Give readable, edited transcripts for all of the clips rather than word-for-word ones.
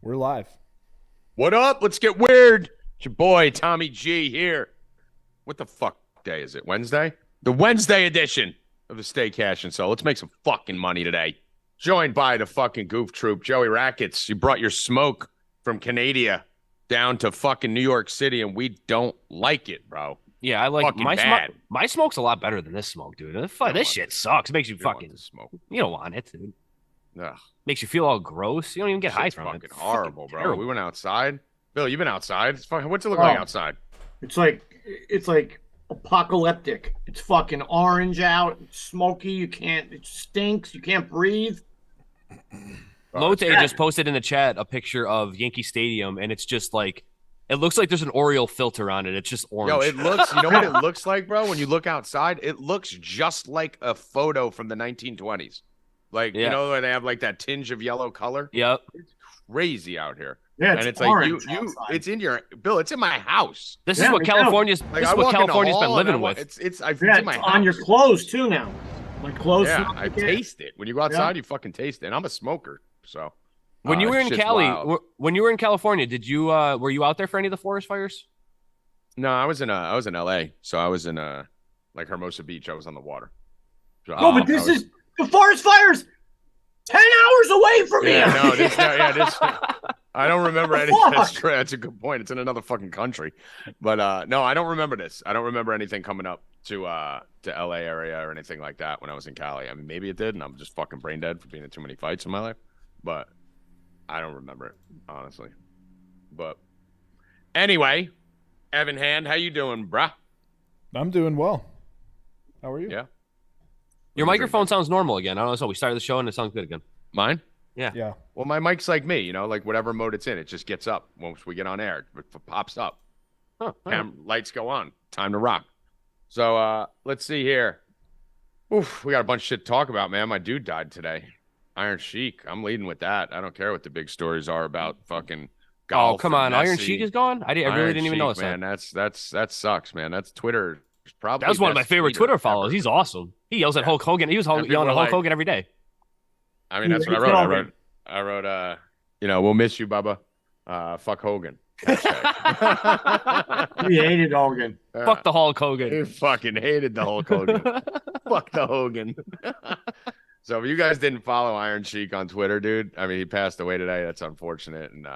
We're live. What up? Let's get weird. It's your boy, Tommy G here. What the fuck day is it? Wednesday? The Wednesday edition of the Stay Cashin. So let's make some fucking money today. Joined by the fucking goof troop, Joey Rackets. You brought your smoke from Canada down to fucking New York City, and we don't like it, bro. Yeah, I like Fucking my bad. smoke. My smoke's a lot better than this smoke, dude. This shit sucks. It makes you fucking smoke. You don't want it, dude. Ugh. Makes you feel all gross. You don't even get high Shit's from fucking it. It's horrible, bro. terrible. We went outside. Bill, you've been outside. It's fucking, what's it look like outside? It's like apocalyptic. It's fucking orange out. It's smoky. It stinks. You can't breathe. Lotte just posted in the chat a picture of Yankee Stadium, and it's just like, it looks like there's an Oreo filter on it. It's just orange. Yo, it looks, you know what it looks like, bro? When you look outside, it looks just like a photo from the 1920s. Like, you know, where they have like that tinge of yellow color. Yep. It's crazy out here. Yeah, and it's like it's in your Bill, it's in my house. This is what California's been living with. It's in my house. On your clothes too now. My clothes. Yeah, I taste it. When you go outside, you fucking taste it. And I'm a smoker, so when you were in Cali, when you were in California, did you were you out there for any of the forest fires? No, I was in LA, so I was in like Hermosa Beach. I was on the water. So, but this is the forest fires 10 hours away from here. This I don't remember anything. That's a good point. It's in another fucking country. But no, I don't remember this. I don't remember anything coming up to LA area or anything like that when I was in Cali. I mean, maybe it did, and I'm just fucking brain dead for being in too many fights in my life. But I don't remember it, honestly. But anyway, Evan Hand, how you doing, bruh? I'm doing well. How are you? Yeah. Your microphone sounds normal again. I don't know. So we started the show and it sounds good again. Mine? Yeah. Well, my mic's like me, you know, like whatever mode it's in, it just gets up once we get on air. It pops up. Lights go on. Time to rock. So let's see here. Oof, we got a bunch of shit to talk about, man. My dude died today. Iron Sheik. I'm leading with that. I don't care what the big stories are about fucking golf. Oh, come on. Iron Sheik is gone? I really didn't even know that. Man, that sucks, man. That's Twitter. Probably that was one of my favorite Twitter follows. He's awesome. He yells at Hulk Hogan. He was yelling at Hulk Hogan every day. I mean, that's what I wrote. I wrote, you know, we'll miss you, Bubba. Fuck Hogan. He hated Hogan. Fuck the Hulk Hogan. He fucking hated the Hulk Hogan. Fuck the Hogan. So if you guys didn't follow Iron Sheik on Twitter, dude, I mean, he passed away today. That's unfortunate. And,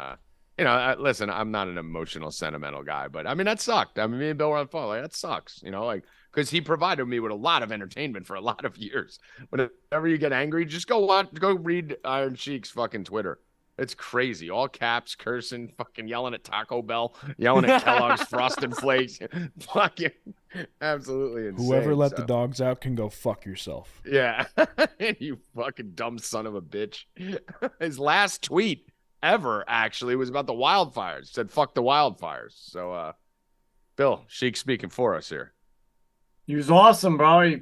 you know, listen, I'm not an emotional, sentimental guy, but I mean, that sucked. I mean, me and Bill were on the phone. Like, that sucks, you know, like, because he provided me with a lot of entertainment for a lot of years. Whenever you get angry, just go read Iron Sheik's fucking Twitter. It's crazy. All caps, cursing, fucking yelling at Taco Bell, yelling at Kellogg's Frosted Flakes. Fucking absolutely insane. Whoever let the dogs out can go fuck yourself. Yeah. You fucking dumb son of a bitch. His last tweet ever, actually, was about the wildfires. Said, fuck the wildfires. So, Bill, Sheik speaking for us here. He was awesome, bro. He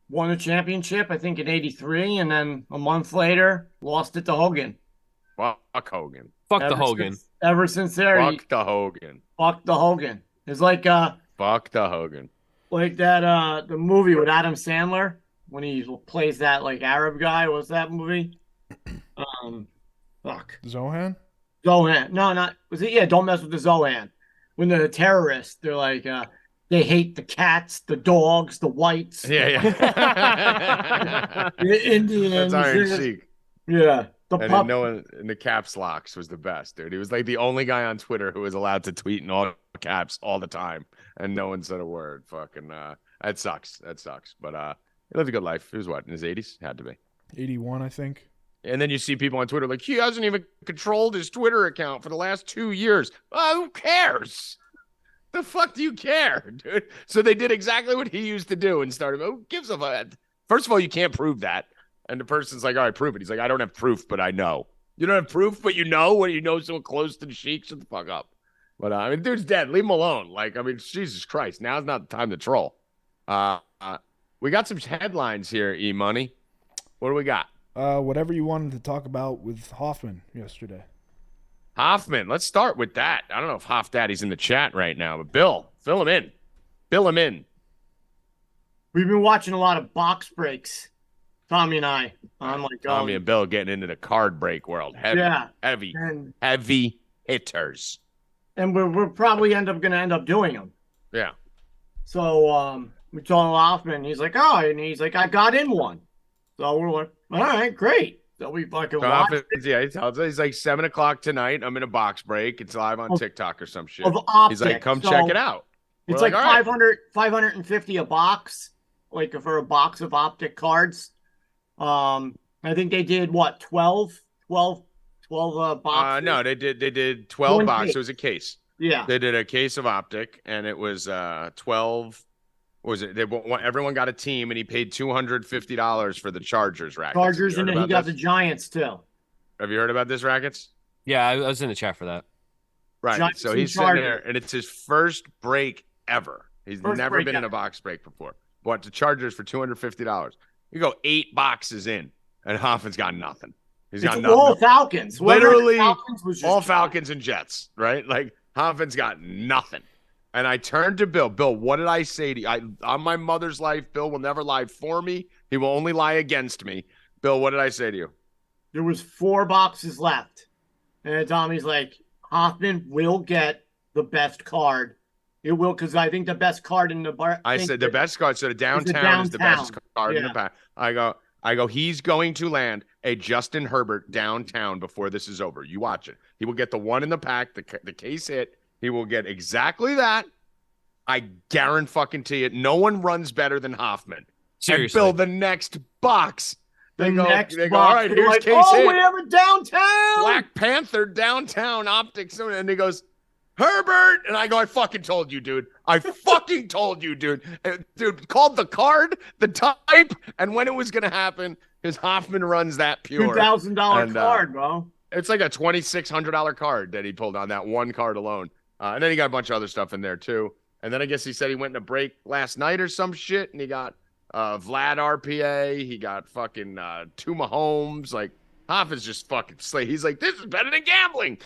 won a championship, I think, in '83, and then a month later, lost it to Hogan. Fuck Hogan. Fuck the Hogan. Ever since there, fuck the Hogan. Fuck the Hogan. It's like fuck the Hogan. Like that the movie with Adam Sandler when he plays that like Arab guy. What's that movie? Fuck. Zohan? Zohan. No, not was it? Yeah, don't mess with the Zohan. When they're the terrorists, they're like they hate the cats, the dogs, the whites. Yeah. The Indians. That's Iron Sheik. Yeah. And no one in the caps locks was the best, dude. He was like the only guy on Twitter who was allowed to tweet in all caps all the time, and no one said a word. Fucking that sucks. That sucks. But he lived a good life. He was what, in his 80s? Had to be 81, I think. And then you see people on Twitter like, he hasn't even controlled his Twitter account for the last 2 years. Who cares? The fuck do you care, dude? So they did exactly what he used to do and started. Who gives a fuck? First of all, you can't prove that. And the person's like, all right, prove it. He's like, I don't have proof, but I know. You don't have proof, but you know when you know so close to the Sheik? Shut the fuck up. But, I mean, dude's dead. Leave him alone. Like, I mean, Jesus Christ. Now's not the time to troll. We got some headlines here, E-Money. What do we got? Whatever you wanted to talk about with Hoffman yesterday. Hoffman. Let's start with that. I don't know if Hoff Daddy's in the chat right now, but Bill, fill him in. Fill him in. We've been watching a lot of box breaks Tommy and I. I'm like, Tommy and Bill getting into the card break world. Heavy hitters. And we're probably gonna end up doing them. Yeah. So we told Hoffman. He's like, oh, and he's like, I got in one. So we're like, all right, great. So we fucking watched it. Yeah, he tells us he's like 7 o'clock tonight. I'm in a box break. It's live on TikTok or some shit. He's like, come check it out. It's like 550 a box, like for a box of optic cards. I think they did what 12 boxes. No, they did 12 boxes. It was a case. Yeah, they did a case of optic, and it was 12. What was it? Everyone got a team, and he paid $250 for the Chargers rackets. Chargers, and then he got the Giants too. Have you heard about this, Rackets? Yeah, I was in the chat for that. Right. Giants so he's sitting there, and it's his first break ever. He's never been in a box break before. Bought the Chargers for $250. You go 8 boxes in, and Hoffman's got nothing. He's got nothing. All Falcons. Literally all Falcons and Jets, right? Like, Hoffman's got nothing. And I turned to Bill. Bill, what did I say to you? On my mother's life, Bill will never lie for me. He will only lie against me. Bill, what did I say to you? There was 4 boxes left. And Tommy's like, Hoffman will get the best card. It will, because I think the best card in the bar. I said the best card. So the downtown is the best card in the pack. I go, he's going to land a Justin Herbert downtown before this is over. You watch it. He will get the one in the pack, the case hit. He will get exactly that. I guarantee it. No one runs better than Hoffman. Seriously. And Bill, the next box. They go, all right, here's like, case hit. We have a downtown. Black Panther downtown optics. And he goes, Herbert. And I go, I fucking told you, dude. I fucking told you, dude. Dude, called the card, the type, and when it was going to happen, because Hoffman runs that pure. $2,000 card, bro. It's like a $2,600 card that he pulled on that one card alone. And then he got a bunch of other stuff in there, too. And then I guess he said he went in a break last night or some shit, and he got Vlad RPA. He got fucking 2 Mahomes. Like, Hoffman's just fucking slay. He's like, this is better than gambling.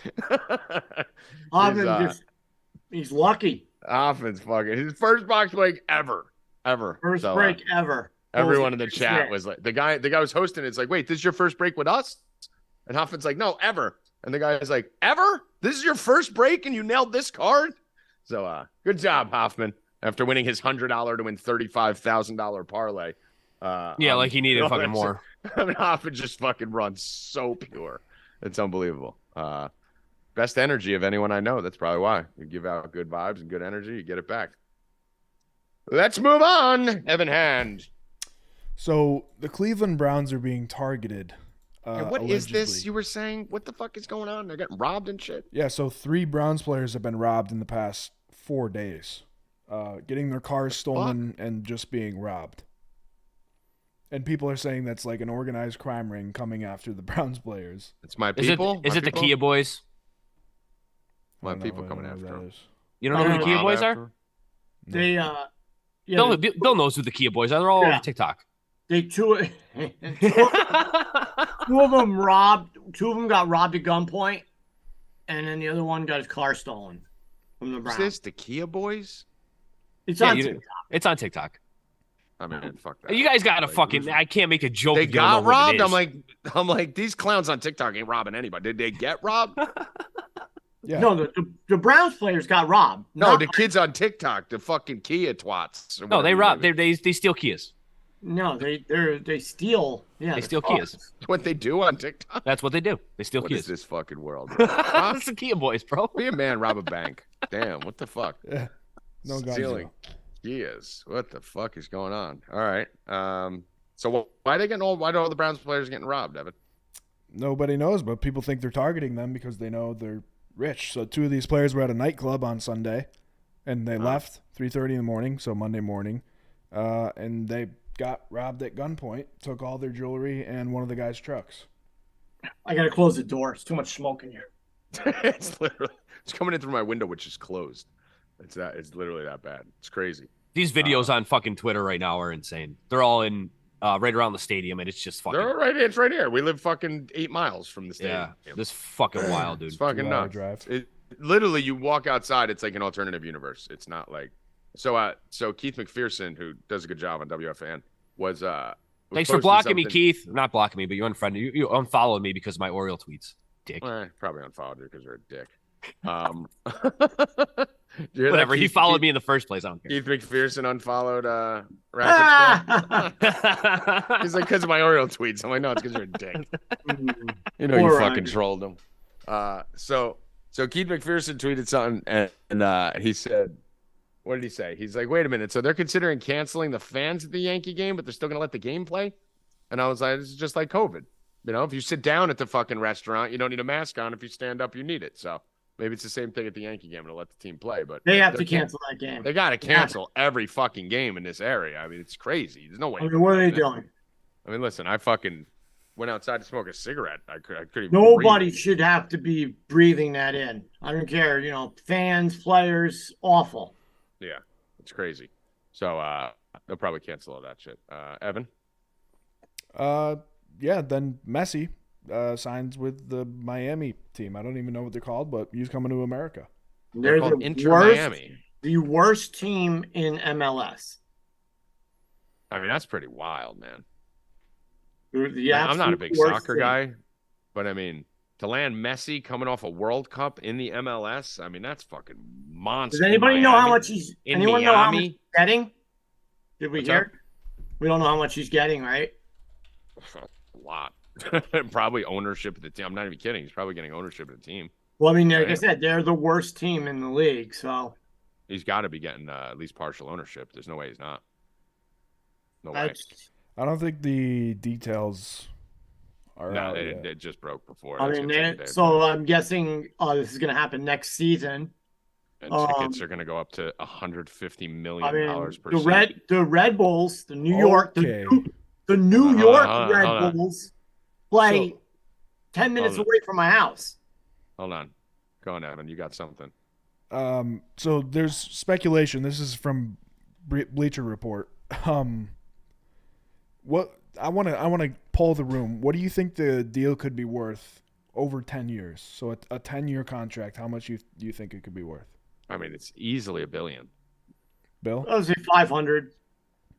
He's lucky. Hoffman's fucking his first box break ever. First break ever. Everyone in the chat was like, the guy was hosting it's like, wait, this is your first break with us? And Hoffman's like, no, ever. And the guy is like, ever? This is your first break and you nailed this card? So good job, Hoffman. After winning his $100 to win $35,000 parlay. Yeah, like he needed fucking more. I mean, Hoffman just fucking runs so pure. It's unbelievable. Best energy of anyone I know. That's probably why. You give out good vibes and good energy, you get it back. Let's move on. Evan Hand. So the Cleveland Browns are being targeted. What allegedly. is this you were saying? What the fuck is going on? They're getting robbed and shit? Yeah, so 3 Browns players have been robbed in the past 4 days. Getting their cars stolen and just being robbed. And people are saying that's like an organized crime ring coming after the Browns players. It's my people. Is it the Kia boys? My people coming after them. You don't know who the Kia boys are? No. They Bill knows who the Kia boys are. They're all over TikTok. Two of them got robbed at gunpoint, and then the other one got his car stolen from the Browns. Is this the Kia boys? It's on TikTok. It's on TikTok. I mean, fuck that. You guys got to fucking. I can't make a joke. They got robbed. I'm like, these clowns on TikTok ain't robbing anybody. Did they get robbed? Yeah. No, the Browns players got robbed. No, the kids on TikTok, the fucking Kia twats. No, they rob. They steal Kias. No, they steal. Yeah, they steal Kias. That's what they do on TikTok. That's what they do. They steal What Kias. is this fucking world? Huh? It's the Kia boys, bro. Be a man, rob a bank. Damn, what the fuck? Yeah. No guns. Stealing Kias. What the fuck is going on? All right. So why are all the Browns players getting robbed, Evan? Nobody knows, but people think they're targeting them because they know they're rich. So 2 of these players were at a nightclub on Sunday, and they left 3:30 in the morning, so Monday morning, and they got robbed at gunpoint, took all their jewelry and one of the guy's trucks. I gotta close the door. It's too much smoke in here. It's coming in through my window, which is closed. It's literally that bad. It's crazy. These videos on fucking Twitter right now are insane. They're all in right around the stadium, and it's just fucking. It's right here. We live fucking 8 miles from the stadium. Yeah, this fucking wild, dude. It's fucking nuts. Drive. Literally, you walk outside, it's like an alternative universe. It's not like so. Keith McPherson, who does a good job on WFAN, was Thanks for blocking me, Keith. Not blocking me, but you unfriended. You unfollowed me because of my Oriole tweets, dick. Probably unfollowed you because you're a dick. Whatever. He followed me in the first place. I don't care. Keith McPherson unfollowed Rackets. He's like, because of my Oriole tweets. I'm like, no, it's because you're a dick. You fucking trolled him. So Keith McPherson tweeted something, and he said, what did he say? He's like, wait a minute. So they're considering canceling the fans at the Yankee game, but they're still going to let the game play? And I was like, this is just like COVID. If you sit down at the fucking restaurant, you don't need a mask on. If you stand up, you need it. So maybe it's the same thing at the Yankee game to let the team play. But they have to cancel that game. They got to cancel every fucking game in this area. I mean, it's crazy. There's no way. What are they doing? I mean, listen, I fucking went outside to smoke a cigarette. I couldn't even Nobody breathe. should have to be breathing that in. I don't care. Fans, players, awful. Yeah, it's crazy. So they'll probably cancel all that shit. Evan? Yeah, then Messi signs with the Miami team. I don't even know what they're called, but he's coming to America. They're called Miami. The worst team in MLS. I mean, that's pretty wild, man. I'm not a big soccer guy, but I mean, to land Messi coming off a World Cup in the MLS, I mean, that's fucking monster. Does anybody know how much he's Miami? Know how much he's getting? Did we What's hear? up? We don't know how much he's getting, right? A lot. Probably ownership of the team. I'm not even kidding. He's probably getting ownership of the team. Well, I mean, like I said, they're the worst team in the league, so he's got to be getting at least partial ownership. There's no way he's not. No way. I don't think the details are out yet. It just broke before. I mean, so I'm guessing this is going to happen next season. And tickets are going to go up to $150 million per season. The Red Bulls, the New York, the New York Red Bulls play 10 minutes away from my house. Hold on. Go on, Evan. You got something. So there's speculation. This is from Bleacher Report. What I want to poll the room. What do you think the deal could be worth over 10 years? So a 10-year contract, how much do you think it could be worth? I mean, it's easily $1 billion. Bill? I would say 500.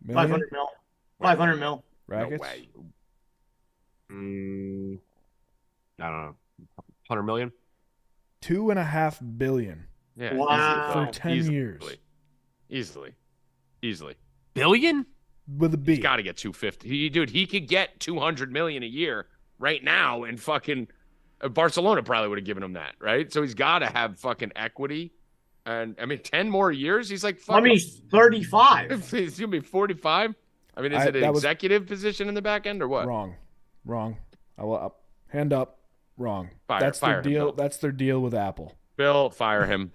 Million? 500 mil. 500 mil. Rackets? No way. I don't know. 100 million? $2.5 billion. Yeah. Wow. For 10 years. Easily. Billion? With a B. He's got to get 250. Dude, he could get 200 million a year right now, and fucking Barcelona probably would have given him that, right? So he's got to have fucking equity. And I mean, 10 more years, he's like fucking. I mean, he's 35. He's gonna be 45. I mean, is it an executive position in the back end or what? Wrong. I will hand up. Wrong. That's their him, deal. Bill. That's their deal with Apple. Bill, fire him.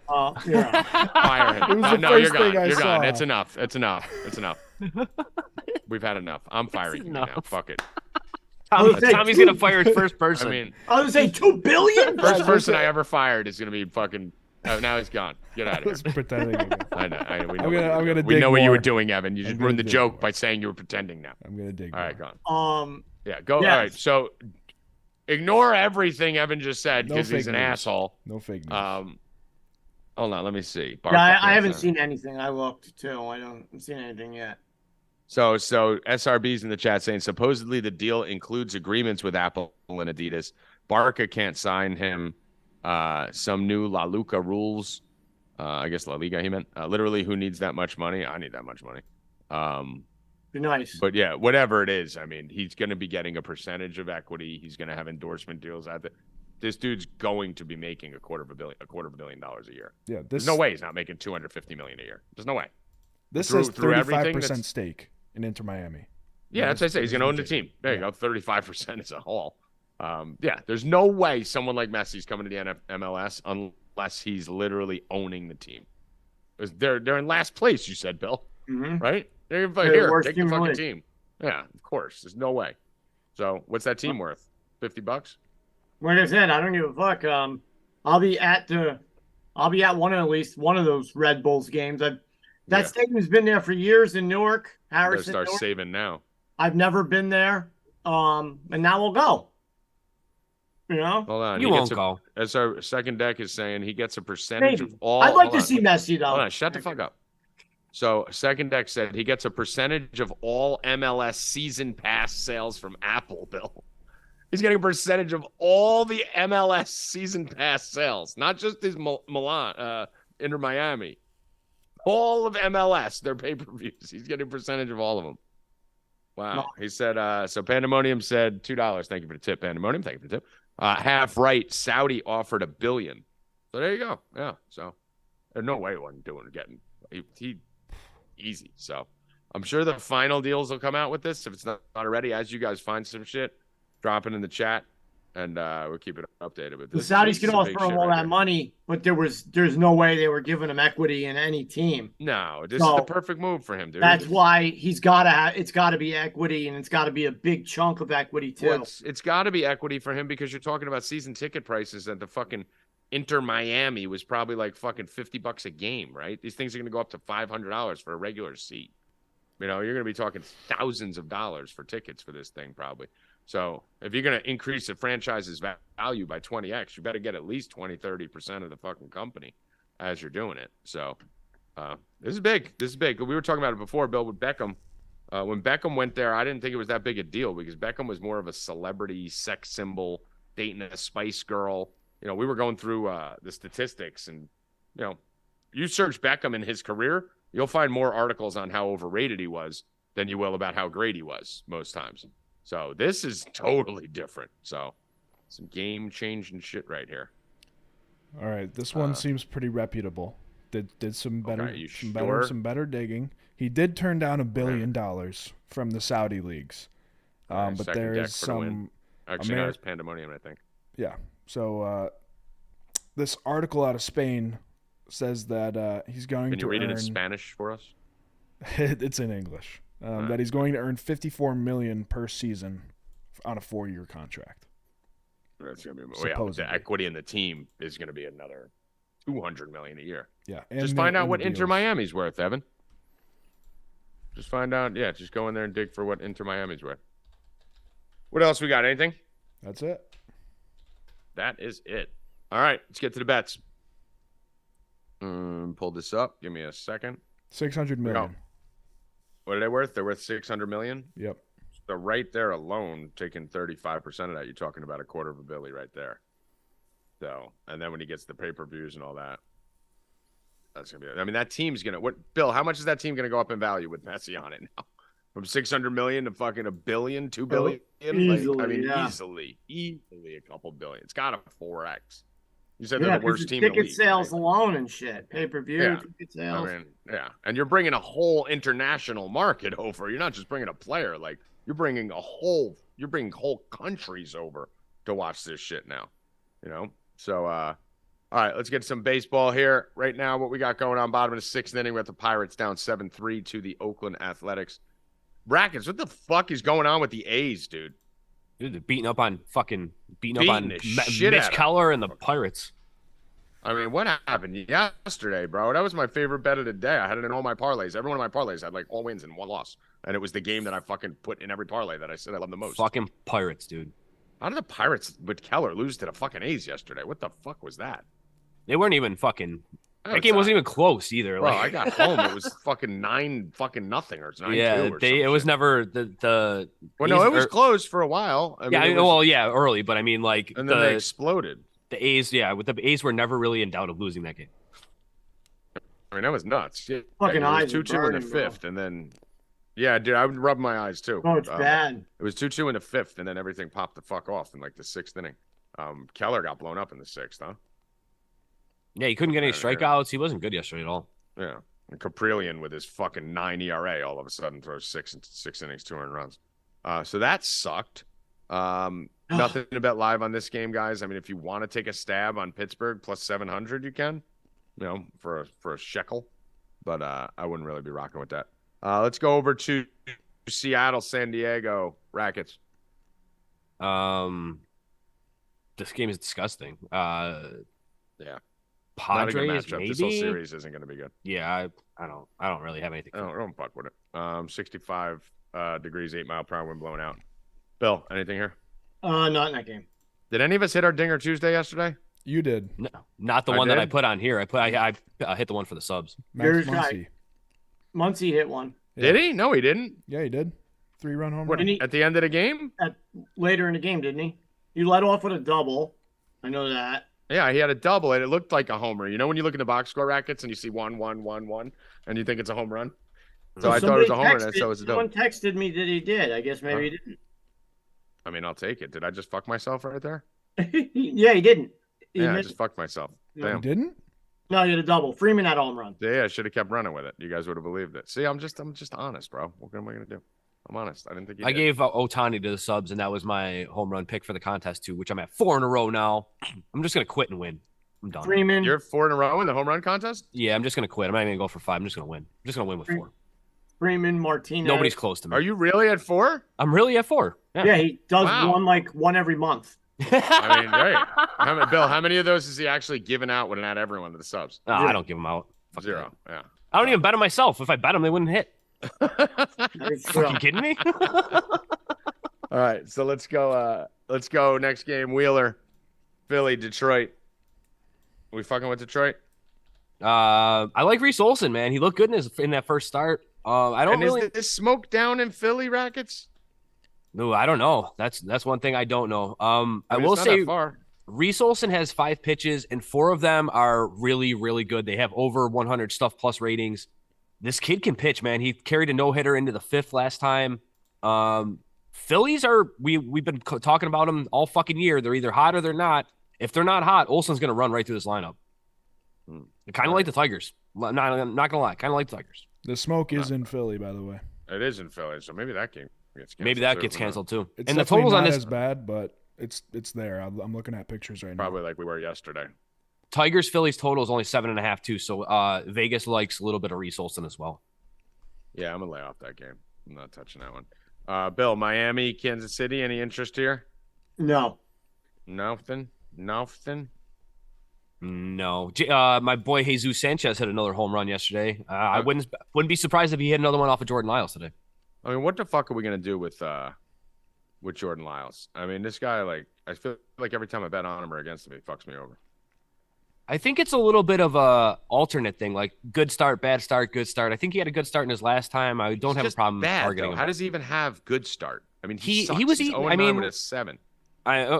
Yeah. Fire him. It was the No, first you're gone. thing I You're saw. gone. It's enough. We've had enough. I'm firing you now. Fuck it. Tommy's gonna fire his first person. I mean, I was gonna say $2 billion. first person I ever fired is gonna be fucking. Now he's gone. Get out I of was here. pretending. Again. I know. We know what you more. were doing, Evan. You just ruined the joke by saying you were pretending now. I'm gonna dig. All right, more. gone. Yeah, go. Yes. All right, so ignore everything Evan just said because he's an asshole. No fake news. Hold on, let me see. Yeah, I haven't seen anything. I looked too. I haven't seen anything yet. So SRB's in the chat saying supposedly the deal includes agreements with Apple and Adidas. Barca can't sign him. Some new La Luca rules. I guess La Liga he meant. Literally, who needs that much money? I need that much money. Be nice. But yeah, whatever it is, I mean, he's going to be getting a percentage of equity. He's going to have endorsement deals out there. This dude's going to be making $250 million a year. Yeah, There's no way he's not making $250 million a year. There's no way. This through says everything 35% stake in Inter Miami. Yeah, that's what I say. He's going to own the team. There you go. 35% is a haul. Yeah, there's no way someone like Messi's coming to the MLS unless he's literally owning the team. They're in last place, you said, Bill. Mm-hmm. Right? They're worst take the team in the fucking league. team. Yeah, of course. There's no way. So what's that team worth? $50? Like I said, I don't give a fuck. I'll be at at least one of those Red Bulls games. That stadium's been there for years in Newark, Harrison. Start Newark. saving now. I've never been there. And now we'll go. You know? Hold on. You won't go. As our second deck is saying, he gets a percentage Maybe. of all. I'd like hold to on. see Messi though. Hold on. Shut the fuck up. So Second Deck said he gets a percentage of all MLS season pass sales from Apple, Bill. He's getting a percentage of all the MLS season pass sales, not just his Milan, Inter Miami. All of MLS, their pay-per-views. He's getting a percentage of all of them. Wow. He said, so Pandemonium said $2. Thank you for the tip, Pandemonium. Thank you for the tip. Half right, Saudi offered $1 billion. So there you go. Yeah. So there's no way he wasn't getting he easy. So I'm sure the final deals will come out with this. If it's not already, as you guys find some shit, drop it in the chat, and we'll keep it updated. But the Saudis can offer him all that money, but there's no way they were giving him equity in any team. No, this is the perfect move for him, dude. That's why it's got to be equity, and it's got to be a big chunk of equity too. Well, it's got to be equity for him because you're talking about season ticket prices at the fucking Inter Miami was probably like fucking $50 a game, right? These things are going to go up to $500 for a regular seat. You know, you're going to be talking thousands of dollars for tickets for this thing probably. So if you're going to increase the franchise's value by 20x, you better get at least 20-30% of the fucking company as you're doing it. So this is big. This is big. We were talking about it before, Bill, with Beckham. When Beckham went there, I didn't think it was that big a deal because Beckham was more of a celebrity sex symbol, dating a Spice Girl. You know, we were going through the statistics, and, you know, you search Beckham in his career, you'll find more articles on how overrated he was than you will about how great he was most times. So this is totally different. So some game-changing shit right here. All right, this one seems pretty reputable. Did some better, some better digging. He did turn down $1 billion from the Saudi leagues, but there is some. Actually, no, it's Pandemonium, I think. Yeah. So this article out of Spain says that he's going to. Can you read it in Spanish for us? It's in English. That he's going to earn $54 million per season on a 4-year contract. That's gonna be the equity in the team is going to be another $200 million a year. Yeah, just find out what Inter Miami's worth, Evan. Just find out. Yeah, just go in there and dig for what Inter Miami's worth. What else we got? Anything? That's it. That is it. All right, let's get to the bets. Pull this up. Give me a second. $600 million. What are they worth? They're worth $600 million. Yep. So right there alone, taking 35% of that, you're talking about $250 million right there. So, and then when he gets the pay-per-views and all that, that's gonna be. I mean, that team's gonna. What, Bill? How much is that team gonna go up in value with Messi on it now? From $600 million to fucking $1 billion, $2 billion. Easily, easily a couple billion. It's got a 4x. You said they're the worst team in the league. Ticket sales alone and shit, pay-per-view, ticket sales. I mean, yeah, and you're bringing a whole international market over. You're not just bringing a player. Like you're bringing whole countries over to watch this shit now. You know. So, all right, let's get some baseball here. Right now, what we got going on, bottom of the 6th inning, we got the Pirates down 7-3 to the Oakland Athletics. Rackets, what the fuck is going on with the A's, dude? Dude, they're beating up on Mitch Keller and the Pirates. I mean, what happened yesterday, bro? That was my favorite bet of the day. I had it in all my parlays. Every one of my parlays had like all wins and one loss. And it was the game that I fucking put in every parlay that I said I love the most. Fucking Pirates, dude. How did the Pirates with Keller lose to the fucking A's yesterday? What the fuck was that? They weren't even fucking. That game wasn't even close either. Bro, I got home. It was fucking 9-0 or 9-2. Yeah, it was never the. Well, no, it was close for a while. I mean, early, but I mean, like, and then they exploded. The A's, with the A's were never really in doubt of losing that game. I mean, that was nuts. Yeah, fucking eyes. 2-2 in the 5th, and then. Yeah, dude, I would rub my eyes too. Oh, it's bad. It was 2-2 in the 5th, and then everything popped the fuck off in like the 6th inning. Keller got blown up in the 6th, huh? Yeah, he couldn't get any strikeouts. He wasn't good yesterday at all. Yeah, and Caprillion with his fucking 9 ERA all of a sudden throws 6 innings, 2 earned runs. So that sucked. Nothing to bet live on this game, guys. I mean, if you want to take a stab on Pittsburgh plus 700, you can. You know, for a shekel, but I wouldn't really be rocking with that. Let's go over to Seattle, San Diego Rackets. This game is disgusting. Yeah. Padres, not a good matchup. maybe? This whole series isn't going to be good. Yeah, I don't really have anything. I don't fuck with it. 65 degrees, 8-mile-per-hour wind blowing out. Bill, anything here? Not in that game. Did any of us hit our Dinger Tuesday yesterday? You did. No, not the one that I put on here. I hit the one for the subs. Max Muncy. Muncy hit one. Did he? No, he didn't. Yeah, he did. 3-run home What, run. at the end of the game? Later in the game, didn't he? He led off with a double. I know that. Yeah, he had a double, and it looked like a homer. You know when you look at the box score Rackets and you see 1, 1, 1, 1, and you think it's a home run? So I thought it was a homer, and so it was a double. Someone texted me that he did. I guess maybe he didn't. I mean, I'll take it. Did I just fuck myself right there? Yeah, he didn't. I just fucked myself. He Damn. didn't? No, he had a double. Freeman had a home run. Yeah, I should have kept running with it. You guys would have believed it. See, I'm just honest, bro. What am I gonna do? I'm honest. I didn't think I gave Ohtani to the Subs, and that was my home run pick for the contest too, which I'm at 4 in a row now. I'm just gonna quit and win. I'm done. Freeman. You're 4 in a row in the home run contest? Yeah, I'm just gonna quit. I'm not even gonna go for 5. I'm just gonna win. I'm just gonna win with 4. Freeman, Martinez. Nobody's close to me. Are you really at 4? I'm really at 4. Yeah, he does Wow. one every month. I mean, great. Bill, how many of those is he actually giving out when not everyone to the Subs? No, I don't give them out. Fuck 0. that. Yeah. I don't even bet them myself. If I bet them, they wouldn't hit. It's, Fucking kidding me? All right, so let's go. Let's go. Next game, Wheeler, Philly, Detroit. We fucking with Detroit. I like Reese Olson, man. He looked good in that first start. I don't and really. Is this smoke down in Philly, Rackets? No, I don't know. That's one thing I don't know. I mean, will it's not say that far. Reese Olson has 5 pitches, and 4 of them are really, really good. They have over 100 stuff plus ratings. This kid can pitch, man. He carried a no-hitter into the 5th last time. Phillies are we've been talking about them all fucking year. They're either hot or they're not. If they're not hot, Olson's going to run right through this lineup. Kind of like the Tigers. Not going to lie. Kind of like the Tigers. The smoke is in Philly, by the way. It is in Philly, so maybe that game gets canceled. Maybe that gets canceled too. It's and the definitely totals not on this as bad, but it's there. I'm looking at pictures right Probably like we were yesterday. Tigers Phillies total is only 7.5 too. So Vegas likes a little bit of Reese Olson as well. Yeah, I'm gonna lay off that game. I'm not touching that one. Bill, Miami, Kansas City. Any interest here? No. Nothing. No. My boy Jesus Sanchez hit another home run yesterday. I wouldn't be surprised if he hit another one off of Jordan Lyles today. I mean, what the fuck are we gonna do with Jordan Lyles? I mean, this guy, like, I feel like every time I bet on him or against him, he fucks me over. I think it's a little bit of a alternate thing, like good start, bad start, good start. I think he had a good start in his last time. I don't have a problem targeting him. How does he even have good start? I mean, he was He's eating. 0-9 with a 7.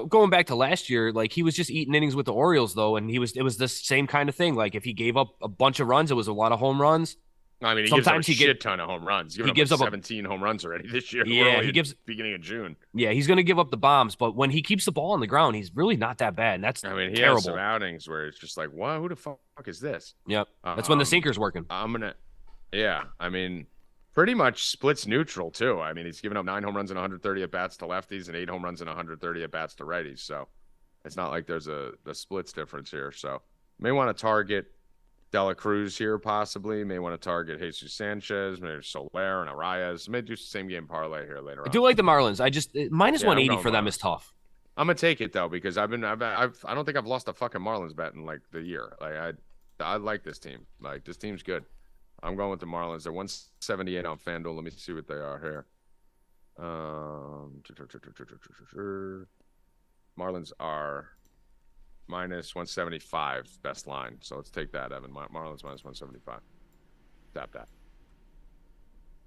Going back to last year, like he was just eating innings with the Orioles though, and it was this same kind of thing. Like if he gave up a bunch of runs, it was a lot of home runs. I mean, sometimes he gives up a shit ton of home runs. He gives up 17 home runs already this year. Yeah, beginning of June. Yeah, he's going to give up the bombs, but when he keeps the ball on the ground, he's really not that bad. And that's he terrible. has some outings where it's just like, what? Who the fuck is this? Yep, that's when the sinker's working. Yeah, I mean, pretty much splits neutral too. I mean, he's given up 9 home runs and 130 at bats to lefties and 8 home runs and 130 at bats to righties. So it's not like there's the splits difference here. So may want to target Dela Cruz here, possibly. May want to target Jesus Sanchez, maybe Soler and Arias. May do same game parlay here later on. I do like the Marlins. I just minus 180 for them is tough. I'm gonna take it though because I don't think I've lost a fucking Marlins bet in like the year. Like I like this team. Like this team's good. I'm going with the Marlins. They're 178 on FanDuel. Let me see what they are here. Marlins are minus 175 best line. So let's take that, Evan. Marlins minus 175. Tap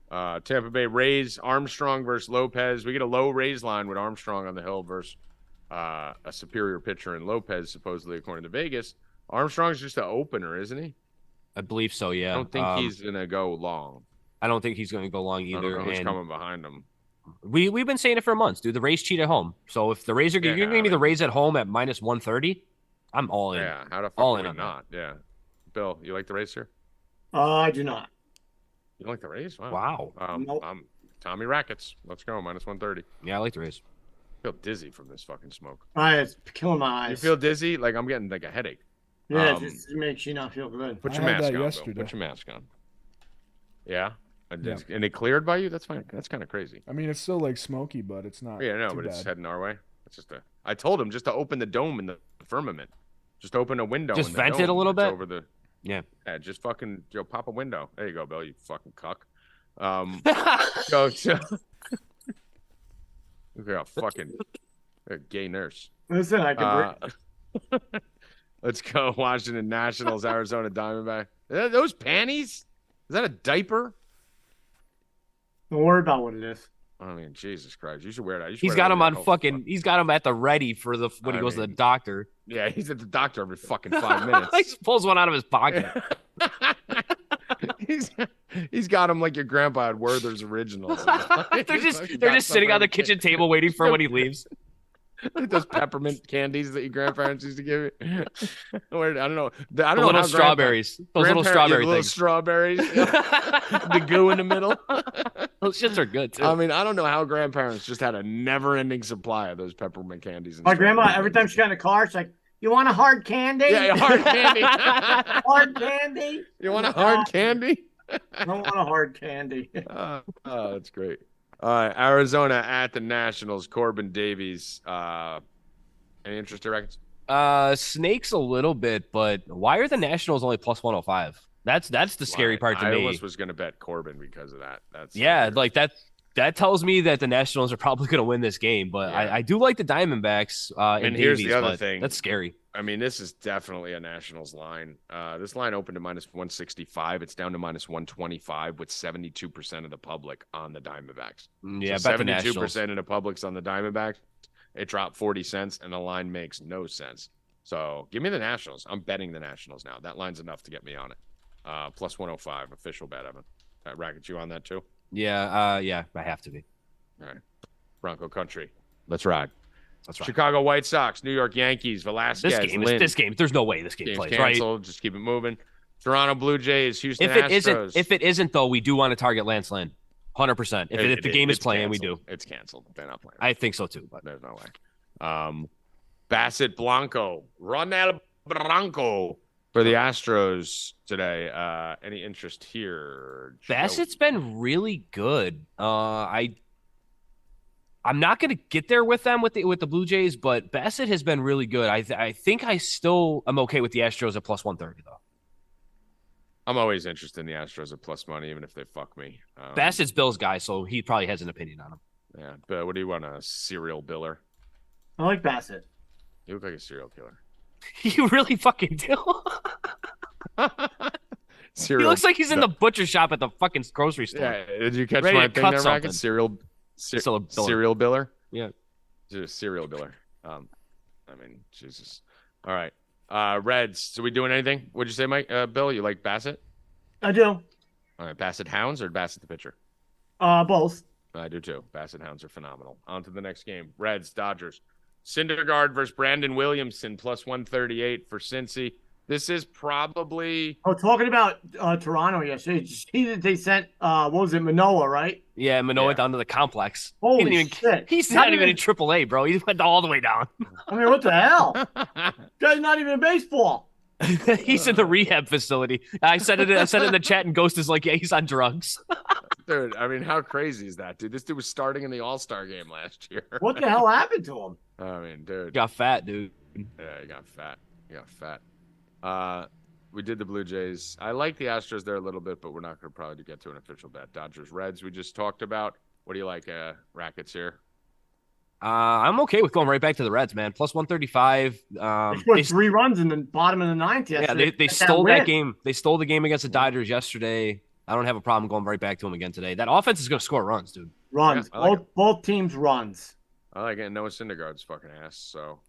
that. Tampa Bay Rays, Armstrong versus Lopez. We get a low Rays line with Armstrong on the hill versus a superior pitcher in Lopez, supposedly, according to Vegas. Armstrong's just an opener, isn't he? I believe so, yeah. I don't think he's going to go long. I don't think he's going to go long either. I don't know who's coming behind him. We've been saying it for months, dude. The Rays cheat at home. So if the Rays are you're going to be the Rays at home at minus 130, I'm all in. Yeah, how the fuck all are in we on not? That. Yeah. Bill, you like the Rays here? I do not. You don't like the Rays? Wow. Nope. Tommy Rackets. Let's go. Minus 130. Yeah, I like the Rays. I feel dizzy from this fucking smoke. It's killing my eyes. You feel dizzy? Like I'm getting like a headache. Yeah, it just makes you not feel good. Put your mask on, Bill. Put your mask on. Yeah? And it cleared by you? That's fine. That's kind of crazy. I mean, it's still like smoky, but it's not. Yeah, no, but it's heading our way. It's just I told him just to open the dome in the firmament. Just open a window. Just vent it a little bit. Over the. Yeah, just fucking pop a window. There you go, Bill. You fucking cuck. Go to. Look at how fucking gay nurse. Listen, I can breathe. Let's go. Washington Nationals, Arizona Diamondback. Those panties? Is that a diaper? Don't worry about what it is. I mean, Jesus Christ. You should wear that. You should He's wear got that him over on your fucking. He's got him at the ready for the when he goes to the doctor. Yeah, he's at the doctor every fucking 5 minutes. He pulls one out of his pocket. he's got him like your grandpa at Werther's Originals. they're just sitting on the kitchen table waiting for when he leaves. Like those peppermint candies that your grandparents used to give you. I don't know. I don't The know little how strawberries. Those little strawberry little things. strawberries. The goo in the middle. Those shits are good too. I mean, I don't know how grandparents just had a never-ending supply of those peppermint candies. And My grandma, strawberries. every time she got in the car, she's like, "You want a hard candy? Yeah, hard candy. Hard candy? You want a hard candy? I don't want a hard candy." Oh, that's great. All right, Arizona at the Nationals. Corbin Davies. Any interest in Rackets? Snakes a little bit, but why are the Nationals only plus 105? That's the scary part to I me. almost was going to bet Corbin because of that. That's Like that tells me that the Nationals are probably going to win this game. But Yeah. I do like the Diamondbacks. And here's the other thing. That's scary. I mean, this is definitely a Nationals line. This line opened to minus 165. It's down to minus 125 with 72% of the public on the Diamondbacks. Yeah, So bet the Nationals. 72% of the public's on the Diamondbacks. It dropped 40 cents, and the line makes no sense. So give me the Nationals. I'm betting the Nationals now. That line's enough to get me on it. Plus 105, official bet, Evan. Racket, you on that too? Yeah, I have to be. All right. Bronco Country. Let's ride. That's right. Chicago White Sox, New York Yankees, Velasquez, This game. There's no way this game Game's plays, canceled. right? Just keep it moving. Toronto Blue Jays, Houston If Astros. it isn't though, we do want to target Lance Lynn, 100%. If the game is it's playing, canceled. we do. It's canceled. They're not playing. I think so too. But There's no way. Bassett Blanco, Ronel Blanco for the Astros today. Any interest here? Joe? Bassett's been really good. I'm not going to get there with them with the Blue Jays, but Bassett has been really good. I think I still am okay with the Astros at plus 130 though. I'm always interested in the Astros at plus money, even if they fuck me. Bassett's Bill's guy, so he probably has an opinion on him. Yeah, but what do you want, a serial biller? I like Bassett. You look like a serial killer. You really fucking do. He looks like he's in the butcher shop at the fucking grocery store. Yeah, did you catch Ready my to thing cut there, something. Racket? Serial biller. serial biller? Yeah. Just serial biller. I mean, Jesus. All right. Reds. So we doing anything? What'd you say, Mike? Bill, you like Bassett? I do. All right. Bassett Hounds or Bassett the pitcher? Both. I do too. Bassett Hounds are phenomenal. On to the next game. Reds, Dodgers. Syndergaard versus Brandon Williamson, plus 138 for Cincy. This is probably... Oh, talking about Toronto yesterday. Did you see that they sent, what was it, Manoa, right? Yeah, Manoa Yeah. down to the complex. Holy shit. He's not even in AAA, bro. He went all the way down. I mean, what the hell? Guy's not even in baseball. He's in the rehab facility. I said it in the chat, and Ghost is like, yeah, he's on drugs. Dude, I mean, how crazy is that, dude? This dude was starting in the All-Star game last year. What the hell happened to him? I mean, dude. Got fat, dude. Yeah, he got fat. We did the Blue Jays. I like the Astros there a little bit, but we're not going to probably get to an official bet. Dodgers, Reds, we just talked about. What do you like, Rackets here? I'm okay with going right back to the Reds, man. Plus 135. They scored 3 runs in the bottom of the ninth yesterday. Yeah, they stole that game. They stole the game against the Dodgers yesterday. I don't have a problem going right back to them again today. That offense is going to score runs, dude. Runs. Yeah, I like both teams runs. I like it. Noah Syndergaard's fucking ass. So,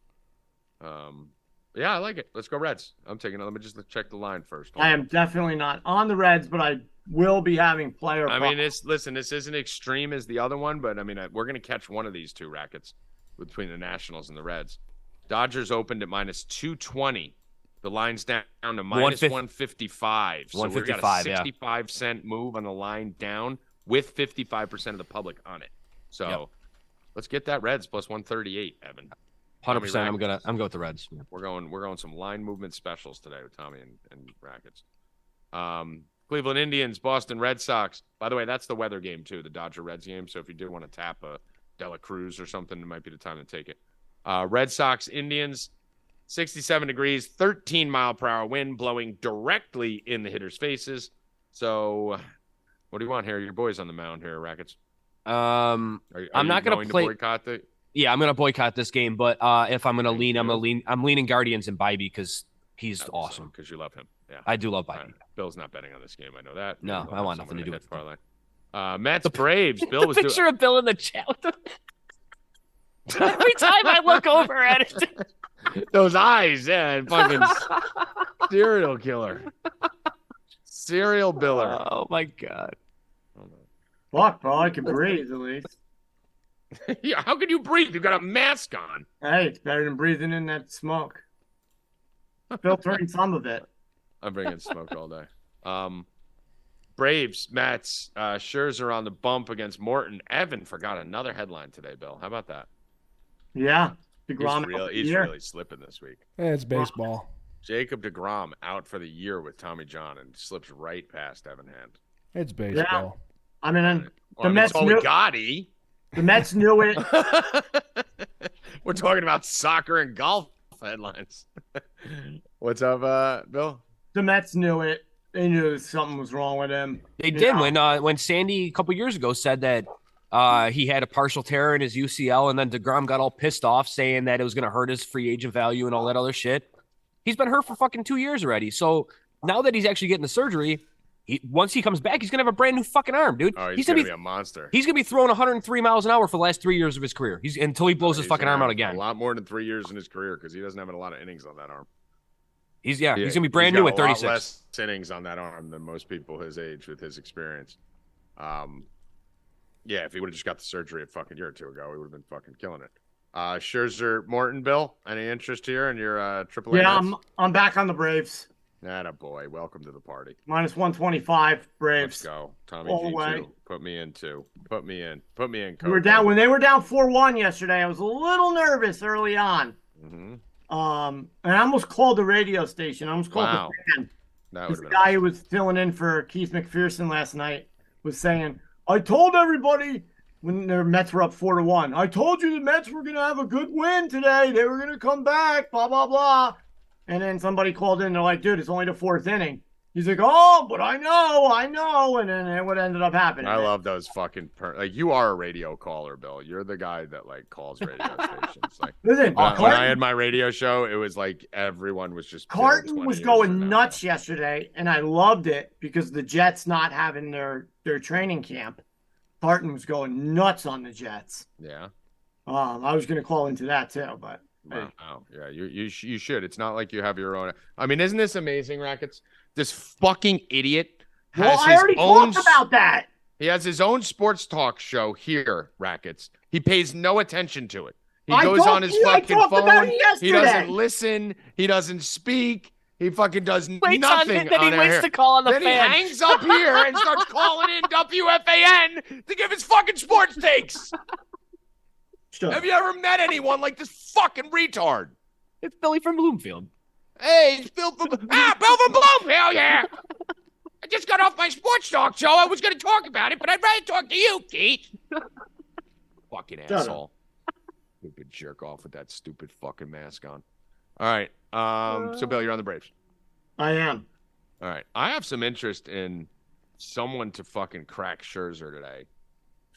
yeah, I like it. Let's go Reds. I'm taking it. Let me just check the line first. I am definitely not on the Reds, but I will be having player. I mean, this isn't extreme as the other one, but I mean, we're going to catch one of these two Rackets between the Nationals and the Reds. Dodgers opened at minus 220. The line's down to minus 155. So we got a 65-cent move on the line down with 55% of the public on it. So let's get that Reds plus 138, Evan. 100%. I'm going with the Reds. Yeah. We're going some line movement specials today with Tommy and Rackets. Cleveland Indians, Boston Red Sox. By the way, that's the weather game too, the Dodger Reds game. So if you do want to tap a Dela Cruz or something, it might be the time to take it. Red Sox, Indians, 67 degrees, 13-mile-per-hour wind blowing directly in the hitters' faces. So what do you want here? Your boys on the mound here, Rackets. I'm not going to play. Boycott Yeah, I'm going to boycott this game, but if I'm going to lean, I'm leaning Guardians and Bybee because He's awesome. Because you love him. Yeah. I do love Biden. Right. Bill's not betting on this game. I know that. No, Maybe I want nothing to do with it. Parlay. Mets Braves. Bill was picture of Bill in the chat. Every time I look over at it. Those eyes, yeah, fucking serial killer. Serial biller. Oh, my God. Fuck, bro. I can breathe at least. Yeah, how can you breathe? You've got a mask on. Hey, it's better than breathing in that smoke. Filtering some of it. I'm bringing smoke all day. Braves, Mets, Scherzer on the bump against Morton. Evan forgot another headline today, Bill. How about that? Yeah. He's really slipping this week. It's baseball. Jacob deGrom out for the year with Tommy John and slips right past Evan Hand. It's baseball. Yeah. I mean, the Mets knew Gotti. The Mets knew it. We're talking about soccer and golf headlines. What's up, Bill? The Mets knew it. They knew something was wrong with him. They did when Sandy a couple years ago said that he had a partial tear in his UCL, and then DeGrom got all pissed off saying that it was going to hurt his free agent value and all that other shit. He's been hurt for fucking 2 years already. So now that he's actually getting the surgery, once he comes back, he's going to have a brand new fucking arm, dude. Oh, he's going to be a monster. He's going to be throwing 103 miles an hour for the last 3 years of his career. Until he blows his fucking arm out again. A lot more than 3 years in his career because he doesn't have a lot of innings on that arm. He's going to be brand new at 36. A lot less innings on that arm than most people his age with his experience. Yeah, if he would have just got the surgery a fucking year or two ago, he would have been fucking killing it. Scherzer, Morton, Bill, any interest here in your AAA? Yeah, Mets? I'm back on the Braves. Atta boy, welcome to the party. Minus 125 Braves. Let's go, Tommy All G too. Put me in too. Put me in. Coach. When they were down 4-1 yesterday. I was a little nervous early on. Mm-hmm. And I almost called the radio station. I almost called the fan. The guy who was filling in for Keith McPherson last night was saying, "I told everybody when their Mets were up 4-1. I told you the Mets were going to have a good win today. They were going to come back. Blah blah blah." And then somebody called in. They're like, "Dude, it's only the fourth inning." He's like, "Oh, but I know." And then what ended up happening? I love those fucking you are a radio caller, Bill. You're the guy that like calls radio stations. Like, listen, when I had my radio show, it was like everyone was just. Carton was going nuts yesterday, and I loved it because the Jets not having their training camp. Carton was going nuts on the Jets. Yeah. I was going to call into that too, but. Wow. Oh, yeah, you should. It's not like you have your own. I mean, isn't this amazing, Rackets? This fucking idiot has I already talked about that. He has his own sports talk show here, Rackets. He pays no attention to it. He goes on his fucking phone. He doesn't listen. He doesn't speak. He fucking does nothing. Then he waits to call on the fan. Then he hangs up here and starts calling in WFAN to give his fucking sports takes. Have you ever met anyone like this fucking retard? It's Billy from Bloomfield. Hey, it's Bill from Bill from Bloomfield, yeah. I just got off my sports talk show. I was going to talk about it, but I'd rather talk to you, Keith. Fucking asshole. Stupid jerk off with that stupid fucking mask on. All right. So, Bill, you're on the Braves. I am. All right. I have some interest in someone to fucking crack Scherzer today.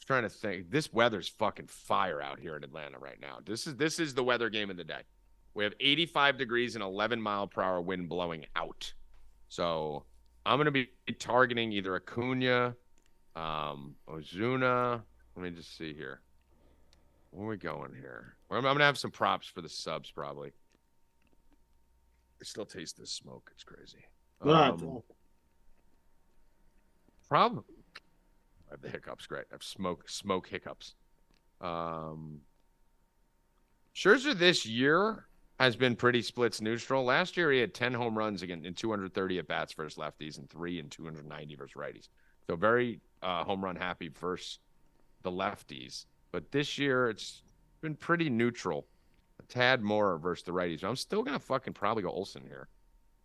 Trying to think. This weather's fucking fire out here in Atlanta right now. This is the weather game of the day. We have 85 degrees and 11 mile per hour wind blowing out. So I'm gonna be targeting either Acuna, Ozuna. Let me just see here. Where are we going here? I'm gonna have some props for the subs probably. I still taste this smoke. It's crazy. Probably. I have the hiccups. Great. I have smoke hiccups. Scherzer this year has been pretty splits neutral. Last year he had 10 home runs again in 230 at bats versus lefties and 3 in 290 versus righties. So very home run happy versus the lefties. But this year it's been pretty neutral. A tad more versus the righties. But I'm still gonna fucking probably go Olsen here.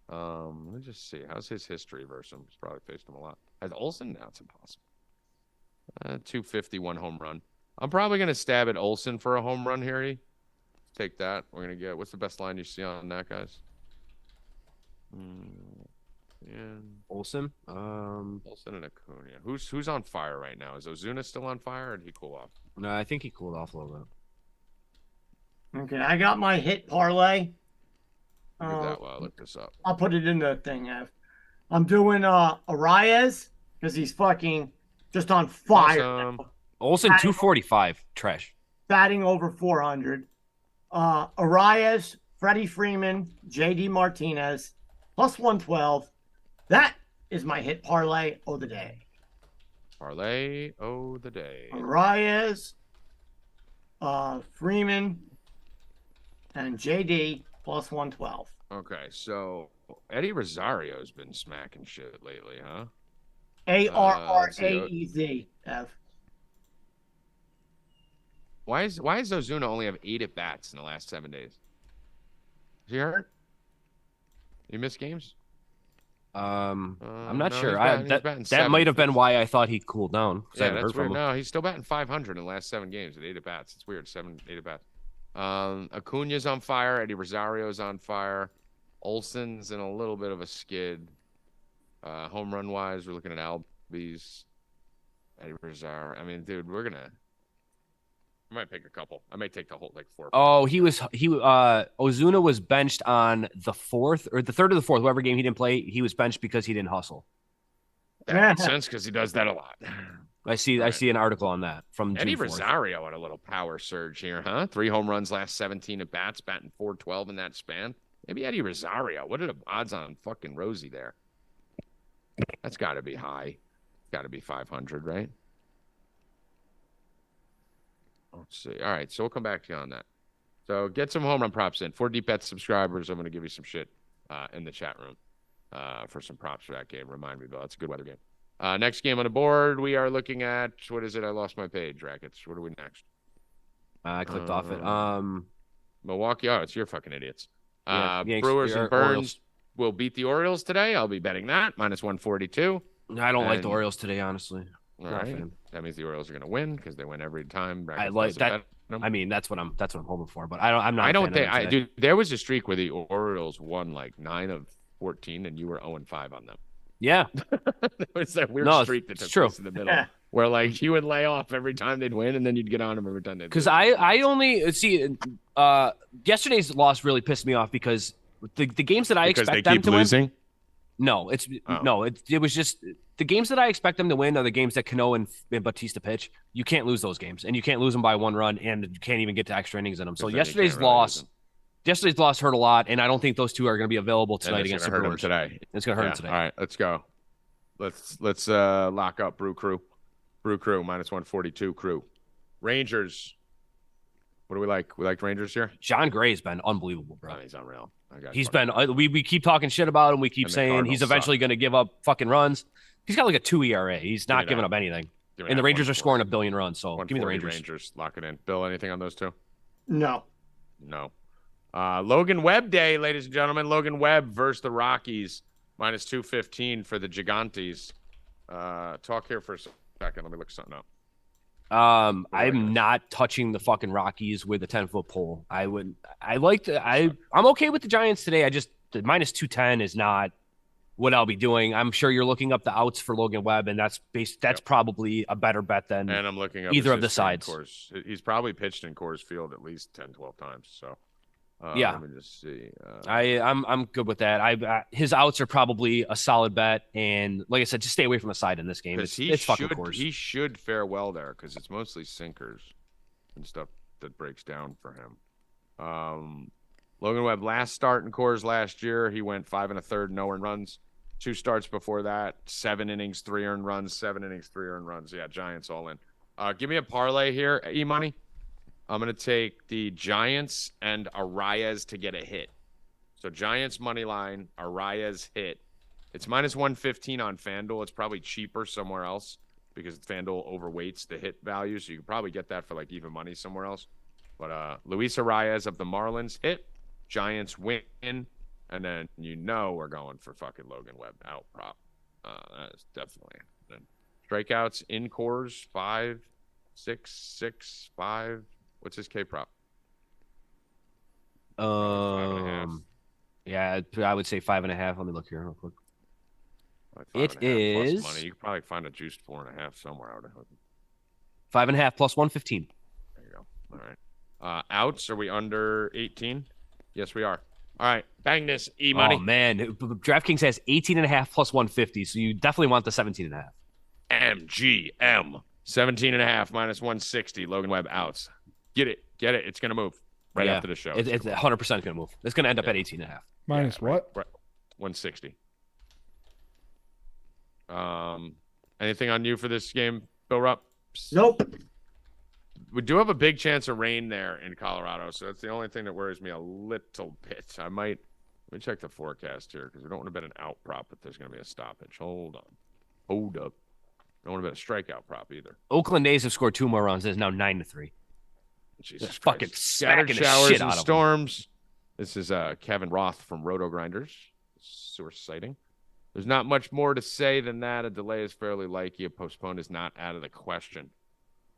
Let me just see. How's his history versus him? He's probably faced him a lot. Has Olsen? No, it's impossible. 251 home run. I'm probably going to stab at Olsen for a home run here. Take that. We're going to get, what's the best line you see on that, guys? Olsen? Olsen and Acuna. Who's on fire right now? Is Ozuna still on fire or did he cool off? No, I think he cooled off a little bit. Okay, I got my hit parlay. Give that while I look this up. I'll put it in the thing, Ev. I'm doing Arias because he's fucking just on fire. Awesome. Olsen 245, trash. Batting over 400. Arias, Freddie Freeman, JD Martinez, plus 112. That is my hit parlay of the day. Parlay of the day. Arias, Freeman, and JD plus 112. Okay, so Eddie Rosario's been smacking shit lately, huh? ARRAEZ, F. Why does Ozuna only have 8 at bats in the last 7 days? Is he hurt? You missed games? I'm not no, sure. That might have been why I thought he cooled down. Yeah, that's weird. No, he's still batting 500 in the last 7 games at 8 at bats. It's weird. 8 at bats. Acuna's on fire. Eddie Rosario's on fire. Olsen's in a little bit of a skid. Home run wise, we're looking at Albies. Eddie Rosario. I mean, dude, I might pick a couple. I might take the whole 4. Oh, Ozuna was benched on the 4th or the 3rd or the 4th, whatever game he didn't play. He was benched because he didn't hustle. That makes sense because he does that a lot. I see an article on that from Eddie June 4th. Rosario on a little power surge here, huh? 3 home runs last 17 at bats, batting 412 in that span. Maybe Eddie Rosario. What are the odds on fucking Rosie there? That's got to be high. Got to be 500, right? Let's see. All right, so we'll come back to you on that. So get some home run props in. For Deep Bets subscribers, I'm going to give you some shit in the chat room for some props for that game. Remind me, Bill. That's a good weather game. Next game on the board, we are looking at, what is it? I lost my page, Rackets. What are we next? I clicked off it. Milwaukee. Oh, it's your fucking idiots. Yanks, Brewers and Burns Orioles will beat the Orioles today. I'll be betting that. Minus 142. I don't like the Orioles today, honestly. All right. That means the Orioles are going to win because they win every time. I like that. I mean, that's what I'm hoping for. But I'm not. I don't think. Dude, there was a streak where the Orioles won like 9 of 14, and you were 0-5 on them. Yeah, it was that weird streak that took place in the middle, where like you would lay off every time they'd win, and then you'd get on them every time they'd. Because I only see yesterday's loss really pissed me off because the games that I expect them to win. No, it was just the games that I expect them to win are the games that Cano and Bautista pitch. You can't lose those games, and you can't lose them by 1 run, and you can't even get to extra innings in them. So yesterday's loss hurt a lot, and I don't think those two are going to be available tonight against the Brewers. It's going to hurt them today. All right, let's go. Let's lock up Brew Crew minus 142 Crew. Rangers. What do we like? We like Rangers here. John Gray's been unbelievable, bro. Oh, he's unreal. He's been. We keep talking shit about him. We keep saying he's eventually going to give up fucking runs. He's got like a 2 ERA. He's not giving up anything. And the Rangers are scoring 1 billion runs. So give me the Rangers. Rangers, lock it in. Bill, anything on those two? No. Logan Webb day, ladies and gentlemen. Logan Webb versus the Rockies, minus 215 for the Gigantes. Talk here for a second. Let me look something up. I'm not touching the fucking Rockies with a 10-foot pole. I'm okay with the Giants today. The minus 210 is not what I'll be doing. I'm sure you're looking up the outs for Logan Webb, and that's probably a better bet than and I'm looking up either of the sides. He's probably pitched in Coors Field at least 10, 12 times. So yeah, let me just see. I'm good with that. His outs are probably a solid bet, and like I said, just stay away from the side in this game. It's fucking Coors. He should fare well there because it's mostly sinkers and stuff that breaks down for him. Logan Webb last start in Coors last year, he went 5 1/3, no earned runs. 2 starts before that, 7 innings, 3 earned runs, 7 innings, 3 earned runs. Yeah, Giants all in. Give me a parlay here, E-Money. I'm going to take the Giants and Arias to get a hit. So Giants money line, Arias hit. It's minus 115 on FanDuel. It's probably cheaper somewhere else because FanDuel overweights the hit value. So you can probably get that for like even money somewhere else. But Luis Arias of the Marlins hit. Giants win. And then we're going for fucking Logan Webb out prop. That is definitely. Then strikeouts in Coors 5, 6, 6, 5. What's his K prop? 5.5. Yeah, I would say 5.5. Let me look here real quick. Like it is plus money. You could probably find a juiced 4.5 somewhere. I would hope. 5.5 plus 115. There you go. All right. Outs? Are we under 18? Yes, we are. All right, bang this E-money. Oh, man. DraftKings has 18.5 plus 150, so you definitely want the 17.5. MGM. 17.5 minus 160. Logan Webb outs. Get it. It's going to move right after the show. It's 100% going to move. It's going to end up at 18.5. Minus what? Right. 160. Anything on you for this game, Bill Rupp? Nope. We do have a big chance of rain there in Colorado, so that's the only thing that worries me a little bit. Let me check the forecast here because we don't want to bet an out prop if there's going to be a stoppage. Hold up. Don't want to bet a strikeout prop either. Oakland A's have scored 2 more runs. It's now 9-3. Jesus fucking scattered smacking showers the shit and out of storms. This is Kevin Roth from Roto Grinders. Source citing. There's not much more to say than that. A delay is fairly likely. A postpone is not out of the question.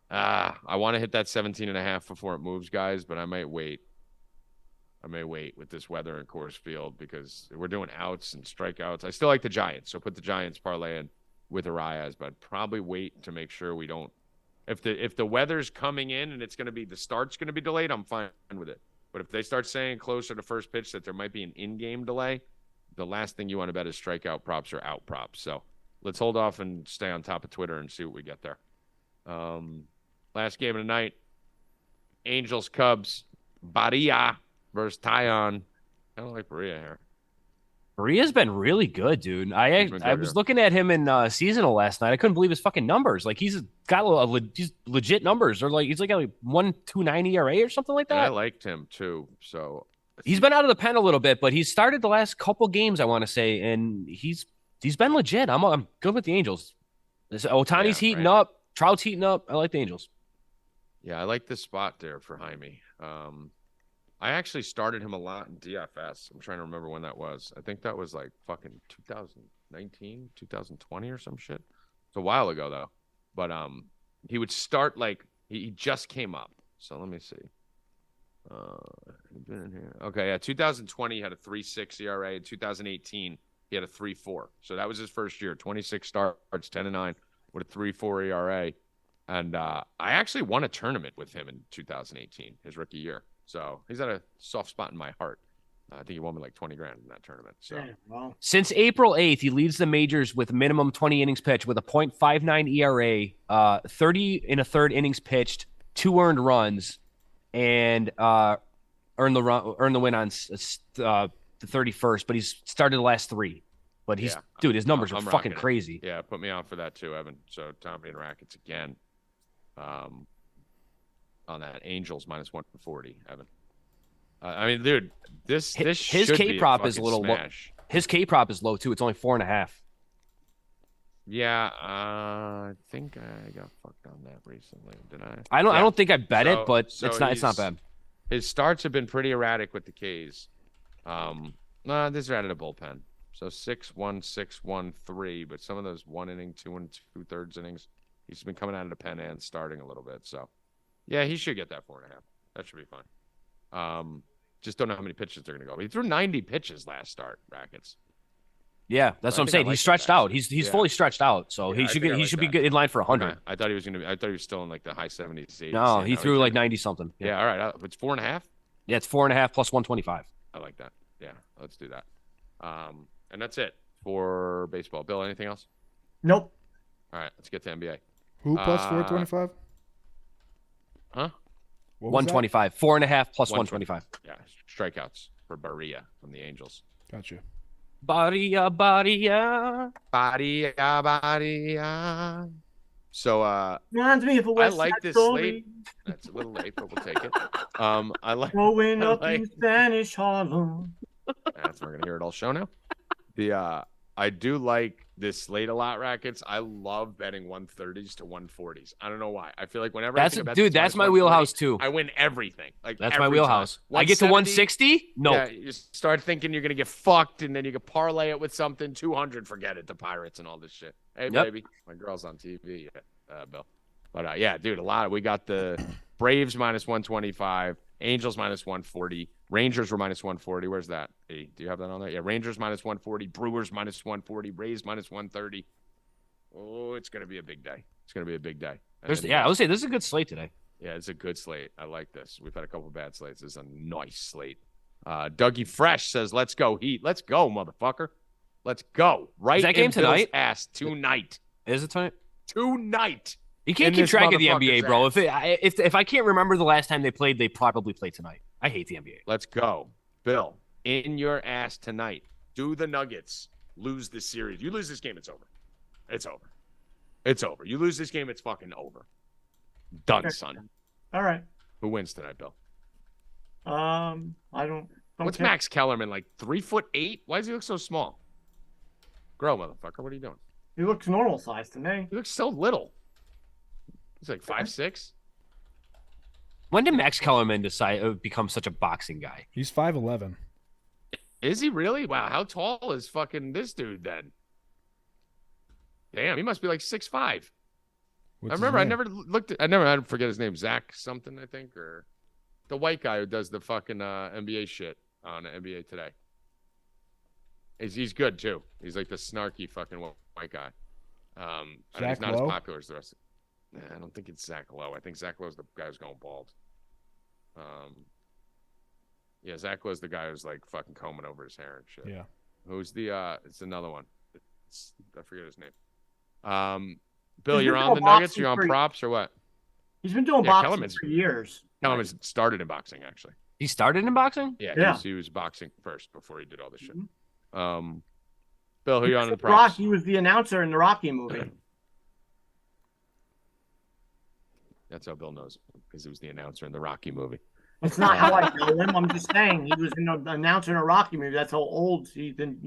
I want to hit that 17.5 before it moves, guys, but I might wait. With this weather in Coors Field because we're doing outs and strikeouts. I still like the Giants, so put the Giants parlay in with Arias, but I'd probably wait to make sure we don't. If the weather's coming in and it's going to be the start's going to be delayed, I'm fine with it. But if they start saying closer to first pitch that there might be an in-game delay, the last thing you want to bet is strikeout props or out props. So let's hold off and stay on top of Twitter and see what we get there. Last game of the night, Angels Cubs, Barria versus Tyon. I don't like Barria here. Barria's been really good, dude. I was looking at him in seasonal last night. I couldn't believe his fucking numbers. Like he's got he's legit numbers. Or like he's like a 1.29 ERA or something like that. And I liked him too. So he's been out of the pen a little bit, but he's started the last couple games, I want to say, and he's been legit. I'm good with the Angels. Ohtani's heating up. Trout's heating up. I like the Angels. Yeah, I like this spot there for Jaime. I actually started him a lot in DFS. I'm trying to remember when that was. I think that was like fucking 2019, 2020 or some shit. It's a while ago though. But he would start like he just came up. So let me see. Been in here. Okay, yeah, 2020 he had a 3.6 ERA. In 2018 he had a 3.4. So that was his first year. 26 starts, 10-9 with a 3.4 ERA. And I actually won a tournament with him in 2018, his rookie year. So he's at a soft spot in my heart. I think he won me like 20 grand in that tournament. So since April 8th, he leads the majors with minimum 20 innings pitched with a .59 ERA, 30 in a third innings pitched, 2 earned runs, and earned the win on the 31st. But he's started the last 3. But dude, his numbers are fucking crazy. Yeah, put me on for that too, Evan. So Tommy and Rackets again. On that Angels minus 140, Evan. I mean, dude, this his K prop is a little low. His K prop is low too. It's only 4.5. Yeah, I think I got fucked on that recently. Did I? I don't think I bet it, but it's not bad. His starts have been pretty erratic with the K's. This is out of the bullpen. So 6-1, 6-1, 3, but some of those 1 inning, 2 and 2/3 innings, he's been coming out of the pen and starting a little bit. So yeah, he should get that 4.5. That should be fine. Just don't know how many pitches they're gonna go. He threw 90 pitches last start, Rackets. Yeah, that's what I'm saying. He's stretched out. He's fully stretched out, so he should be good in line for 100. Okay. I thought he was still in like the high 70s. 80s. No, he threw like 90 something. Yeah, all right. It's 4.5. Yeah, it's 4.5 plus 125. I like that. Yeah, let's do that. And that's it for baseball. Bill, anything else? Nope. All right, let's get to NBA. Who plus 425? Huh? 125. 4.5 plus 125. Yeah, strikeouts for Barria from the Angels. Gotcha. Barria. So reminds me of a West I like this slate. That's a little late, but we'll take it. I like growing up in Spanish Harlem. That's we're gonna hear it all show now. I do like this slate a lot, Rackets. I love betting 130s to 140s. I don't know why. I feel like whenever that's my wheelhouse too. I win everything. Like that's my wheelhouse. I get to 160. No, yeah, you start thinking you're gonna get fucked, and then you can parlay it with something 200. Forget it. The Pirates and all this shit. Hey, baby, my girl's on TV, Bill. But yeah, dude, we got the Braves minus 125, Angels minus 140. Rangers were minus 140. Where's that? Hey, do you have that on there? Yeah, Rangers minus 140, Brewers minus 140, Rays minus 130. Oh, it's going to be a big day. It's going to be a big day. I would say this is a good slate today. Yeah, it's a good slate. I like this. We've had a couple bad slates. This is a nice slate. Dougie Fresh says, let's go Heat. Let's go, motherfucker. Let's go. Right. Is that game tonight? Ass tonight. Is it tonight? Tonight. You can't keep track of the NBA, bro. If I can't remember the last time they played, they probably play tonight. I hate the NBA. Let's go. Bill, in your ass tonight. Do the Nuggets lose this series? You lose this game, it's over. It's over. It's over. You lose this game, it's fucking over. Done, son. All right. Who wins tonight, Bill? I don't What's care. Max Kellerman, like 3'8"? Why does he look so small? Grow, motherfucker. What are you doing? He looks normal size to me. He looks so little. He's like 5'6". When did Max Kellerman become such a boxing guy? He's 5'11". Is he really? Wow, how tall is fucking this dude then? Damn, he must be like 6'5". I remember I never looked at, I forget his name, Zach something, I think, or the white guy who does the fucking NBA shit on NBA Today. He's good too. He's like the snarky fucking white guy. He's not as popular as the rest. I don't think it's Zach Lowe. I think Zach Lowe's the guy who's going bald. Yeah, Zach Lowe's the guy who's like fucking combing over his hair and shit. Yeah. Who's the? It's another one. I forget his name. Bill, you're on the Nuggets. You're on props or what? He's been doing boxing for years. Kellerman started in boxing actually. He started in boxing? Yeah. He was boxing first before he did all this shit. Bill, who you on in the props? Rock, he was the announcer in the Rocky movie. That's how Bill knows because he was the announcer in the Rocky movie. That's not how I know him. I'm just saying he was an announcer in a Rocky movie. That's how old he's been.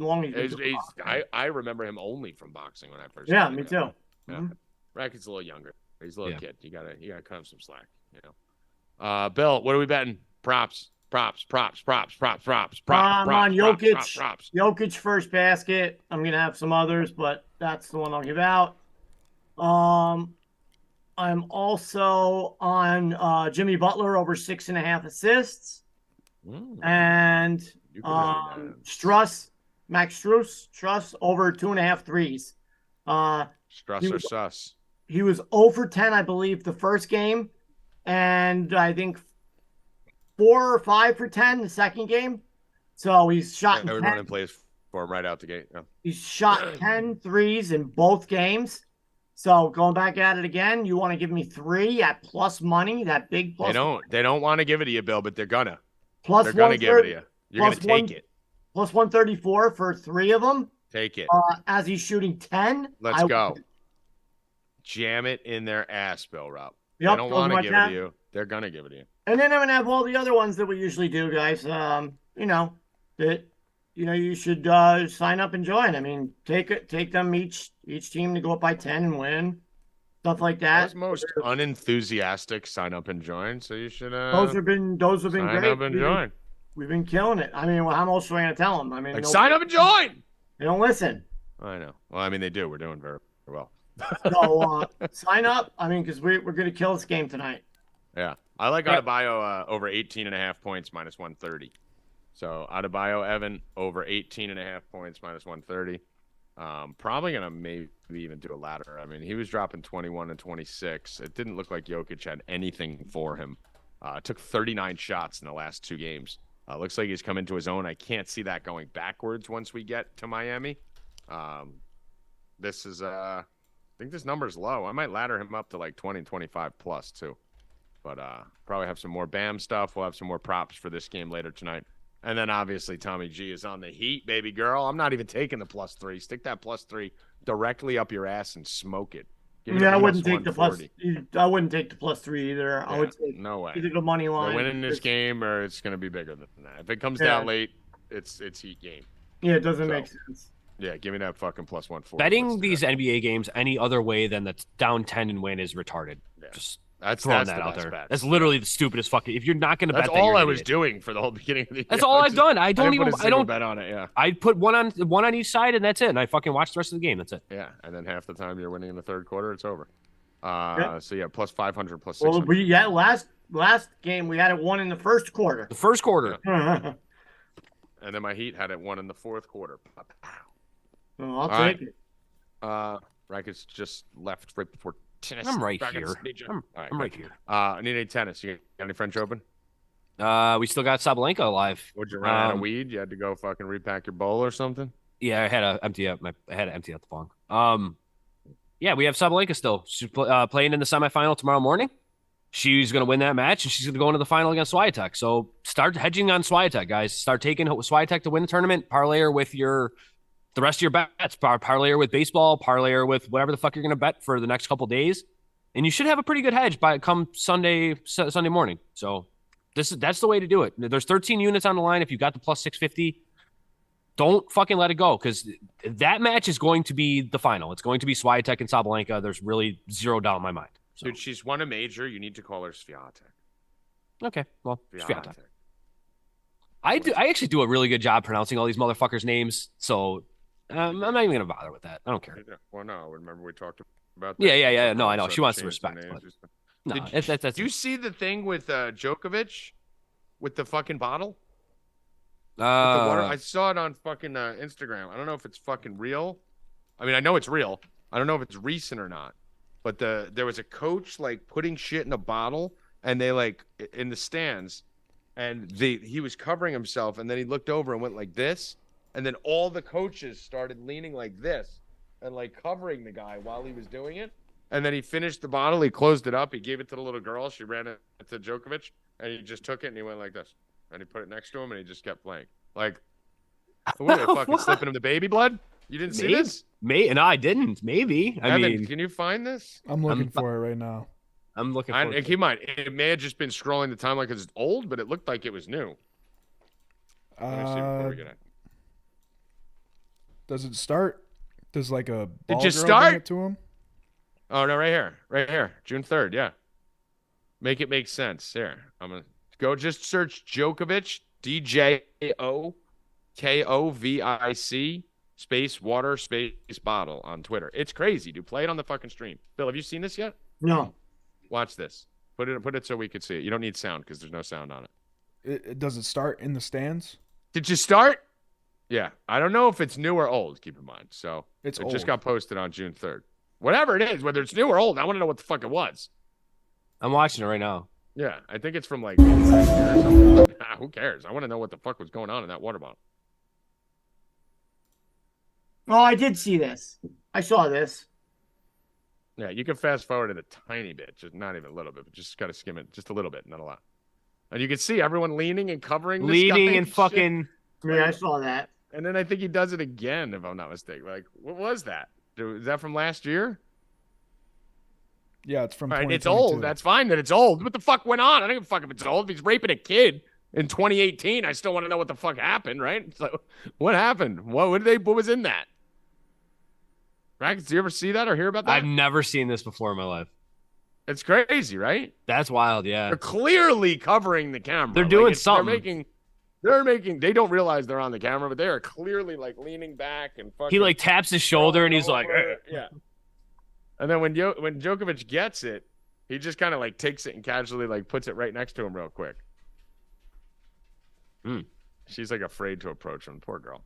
I remember him only from boxing when I first. Yeah, me too. Yeah. Mm-hmm. Rackets a little younger. He's a little kid. You gotta cut him some slack. You know. Bill, what are we betting? Props. I'm on Jokic. Props. Jokic first basket. I'm gonna have some others, but that's the one I'll give out. I'm also on Jimmy Butler over 6.5 assists. And Max Struss over 2.5 threes. Struss or sus? He was 0 for 10, I believe, the first game. And I think 4 or 5 for 10 the second game. So he's shot 10. Everyone plays for him right out the gate. Yeah. He's shot 10 threes in both games. So going back at it again, you want to give me 3 at plus money, that big plus. They don't want to give it to you, Bill, but they're gonna. They're gonna give it to you. You're gonna take it. Plus 134 for 3 of them. Take it. As he's shooting 10. Let's go. Jam it in their ass, Bill Rupp. Yep, they don't want to give it to you. They're gonna give it to you. And then I'm gonna have all the other ones that we usually do, guys. You should sign up and join. I mean, take them each team to go up by 10 and win, stuff like that. Those most unenthusiastic sign up and join. So you should. Those have been great. Sign up and join. We've been killing it. I mean, how else are we gonna tell them? I mean, sign up and join. They don't listen. I know. Well, I mean, they do. We're doing very well. So sign up. I mean, because we're gonna kill this game tonight. Yeah, I like Adebayo over 18.5 points minus 130. So Adebayo, Evan over 18.5 points minus 130. Probably gonna maybe even do a ladder. I mean, he was dropping 21 and 26. It didn't look like Jokic had anything for him. Took 39 shots in the last 2 games. Looks like he's come into his own. I can't see that going backwards once we get to Miami. This is I think this number's low. I might ladder him up to like 20 and 25 plus too. But probably have some more Bam stuff. We'll have some more props for this game later tonight. And then obviously Tommy G is on the heat, baby girl. I'm not even taking the +3. Stick that +3 directly up your ass and smoke it. I wouldn't take the plus. I wouldn't take the +3 either. Yeah, I would take no way. either the money line. We're winning this game, or it's going to be bigger than that. If it comes down late, it's heat game. Yeah, it doesn't make sense. Yeah, give me that fucking +140. Betting these NBA games any other way than the down 10 and win is retarded. Yeah. Just that's throwing that out there. That's literally the stupidest fucking. If you're not going to bet, that's all I was doing for the whole beginning of the year. That's all I've done. I don't bet on it. Yeah, I put one on each side, and that's it. And I fucking watch the rest of the game. That's it. Yeah, and then half the time you're winning in the third quarter, it's over. So yeah, +500, +600. Well, last game we had it 1 in the first quarter. The first quarter. Yeah. And then my Heat had it 1 in the fourth quarter. I'll take it. Rackets just left right before tennis. I'm right Rackets, here. I'm right here. I need a tennis. You got any French Open? We still got Sabalenka alive. Would you run out of weed? You had to go fucking repack your bowl or something? Yeah, I had to empty out the bong. Yeah, we have Sabalenka still. She's playing in the semifinal tomorrow morning. She's going to win that match, and she's going to go into the final against Swiatek. So start hedging on Swiatek, guys. Start taking Swiatek to win the tournament. Parlay her with the rest of your bets. Parlay her with baseball. Parlay her with whatever the fuck you're going to bet for the next couple days, and you should have a pretty good hedge by come Sunday morning. So that's the way to do it. There's 13 units on the line. If you got the plus 650, don't fucking let it go, because that match is going to be the final. It's going to be Swiatek and Sabalenka. There's really zero doubt in my mind. So. Dude, she's won a major. You need to call her Swiatek. Okay, well, Swiatek. I actually do a really good job pronouncing all these motherfuckers' names, so I'm not even gonna bother with that. I don't care. Well, no, remember we talked about that. Yeah. No, I know she wants to respect. No, that's. Do you see the thing with Djokovic with the fucking bottle? With the water? I saw it on fucking Instagram. I don't know if it's fucking real. I mean, I know it's real. I don't know if it's recent or not. But there was a coach like putting shit in a bottle, and they like in the stands, and he was covering himself, and then he looked over and went like this, and then all the coaches started leaning like this and like covering the guy while he was doing it, and then he finished the bottle, he closed it up, he gave it to the little girl, she ran it to Djokovic, and he just took it and he went like this, and he put it next to him, and he just kept playing. Like, what are they fucking slipping him the baby blood? You didn't see this? No, I didn't. Maybe. I mean, can you find this? I'm looking for it right now. I'm looking for it. Keep in mind, it may have just been scrolling the timeline because it's old, but it looked like it was new. Let me see before we get it. Does it start? Does like a ball Did you girl start? bring it to him? Oh, no, right here. June 3rd, yeah. Make it make sense. Here, I'm going to go just search Djokovic, DJOKOVIC. Space water space bottle on Twitter. It's crazy, dude. Play it on the fucking stream. Bill, have you seen this yet? No. Watch this. Put it so we could see it. You don't need sound because there's no sound on it. Does it start in the stands? Did you start? Yeah. I don't know if it's new or old, keep in mind. So it old. Just got posted on June 3rd. Whatever it is, whether it's new or old, I want to know what the fuck it was. I'm watching it right now. Yeah. I think it's from like maybe last year or something. Who cares? I want to know what the fuck was going on in that water bottle. Oh, I did see this. I saw this. Yeah, you can fast forward it a tiny bit, just not even a little bit, but just gotta skim it just a little bit, not a lot. And you can see everyone leaning and covering this guy and fucking. Yeah, I saw that. And then I think he does it again, if I'm not mistaken. Like, what was that? Is that from last year? Yeah, it's from. Right, it's old. That's fine that it's old. What the fuck went on? I don't give a fuck if it's old. If he's raping a kid in 2018, I still want to know what the fuck happened, right? So, what happened? What was in that? Rackets, do you ever see that or hear about that? I've never seen this before in my life. It's crazy, right? That's wild, yeah. They're clearly covering the camera. They're doing something. They don't realize they're on the camera, but they are clearly like leaning back and fucking. He like taps his shoulder and he's like, yeah. And then when Djokovic gets it, he just kind of like takes it and casually like puts it right next to him real quick. She's like afraid to approach him. Poor girl.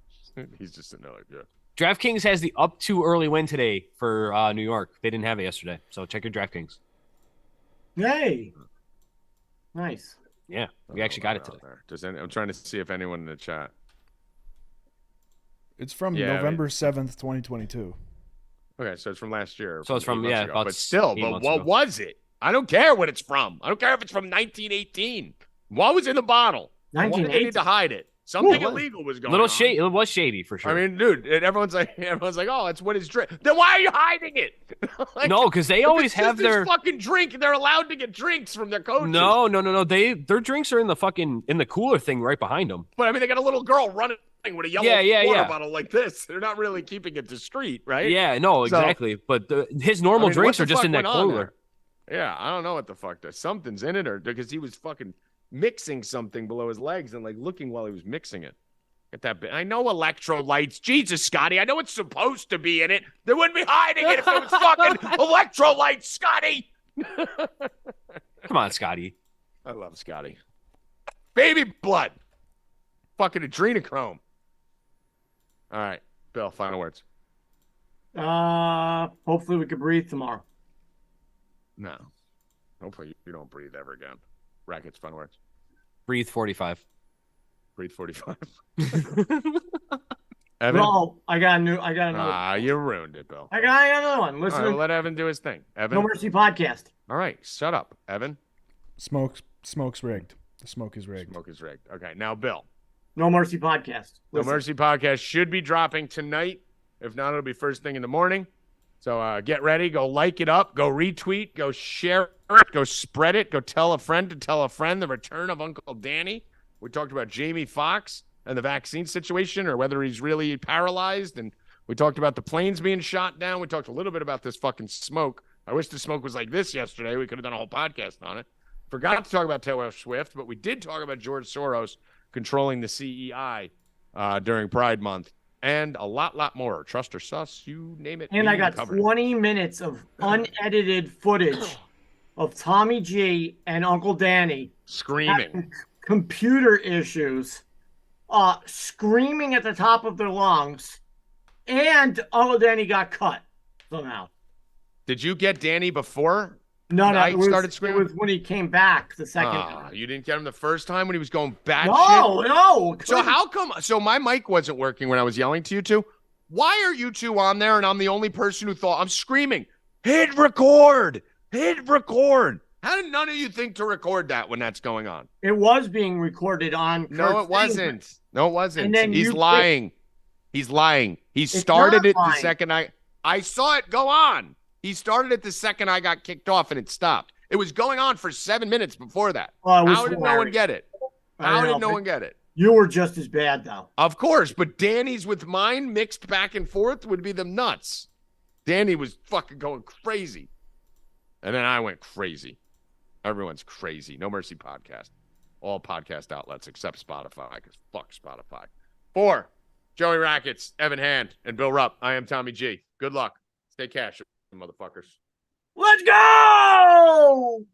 He's just sitting there like, yeah. DraftKings has the up to early win today for New York. They didn't have it yesterday, so check your DraftKings. Yay! Nice. Yeah, we actually got it today. I'm trying to see if anyone in the chat. It's from November 7th, 2022. Okay, so it's from last year. So it's from but still, what was it? I don't care what it's from. I don't care if it's from 1918. What was in the bottle? 1918. They need to hide it. Something illegal was going on. Shady. It was shady for sure. I mean, dude, everyone's like, oh, it's what is drink. Then why are you hiding it? Like, no, because they always have their fucking drink. They're allowed to get drinks from their coaches. No. Their drinks are in the cooler thing right behind them. But I mean, they got a little girl running with a yellow water bottle like this. They're not really keeping it discreet, right? Yeah, no, exactly. But his normal drinks are just in that cooler. Yeah, I don't know what the fuck. Something's in it, or because he was fucking mixing something below his legs and like looking while he was mixing it. Get that bit. I know electrolytes. Jesus, Scotty. I know it's supposed to be in it. They wouldn't be hiding it if it was fucking electrolytes, Scotty. Come on, Scotty. I love Scotty. Baby blood. Fucking adrenochrome. All right, Bill, final words. Hopefully we can breathe tomorrow. No. Hopefully you don't breathe ever again. Rackets, final words. Breathe 45. Breathe 45. Evan? No, I got another. You ruined it, Bill. I got another one. Listen. All right, let Evan do his thing. Evan? No Mercy podcast. All right, shut up, Evan. Smoke's rigged. The smoke is rigged. Smoke is rigged. Okay, now Bill. No Mercy podcast. No Mercy podcast should be dropping tonight. If not, it'll be first thing in the morning. So get ready. Go like it up. Go retweet. Go share it. Go spread it. Go tell a friend to tell a friend the return of Uncle Danny. We talked about Jamie Foxx and the vaccine situation, or whether he's really paralyzed. And we talked about the planes being shot down. We talked a little bit about this fucking smoke. I wish the smoke was like this yesterday. We could have done a whole podcast on it. Forgot to talk about Taylor Swift, but we did talk about George Soros controlling the CEI during Pride Month, and a lot more. Trust or sus, you name it. And I got 20 minutes of unedited footage of Tommy G and Uncle Danny screaming, computer issues, screaming at the top of their lungs, and Uncle Danny got cut somehow. Did you get Danny before? No, started screaming? It was when he came back the second time. You didn't get him the first time when he was going back? No. So how come? So my mic wasn't working when I was yelling to you two. Why are you two on there and I'm the only person who thought I'm screaming? Hit record. Hit record. How did none of you think to record that when that's going on? It was being recorded on. No, it wasn't. No, it wasn't. And then He's lying. He's lying. He started it the second I saw it go on. He started it the second I got kicked off and it stopped. It was going on for 7 minutes before that. How did no one get it? How did no one get it? You were just as bad, though. Of course, but Danny's with mine mixed back and forth would be them nuts. Danny was fucking going crazy. And then I went crazy. Everyone's crazy. No Mercy podcast. All podcast outlets except Spotify, because fuck Spotify. 4, Joey Rackets, Evan Hand, and Bill Rupp. I am Tommy G. Good luck. Stay Cashin, motherfuckers. Let's go!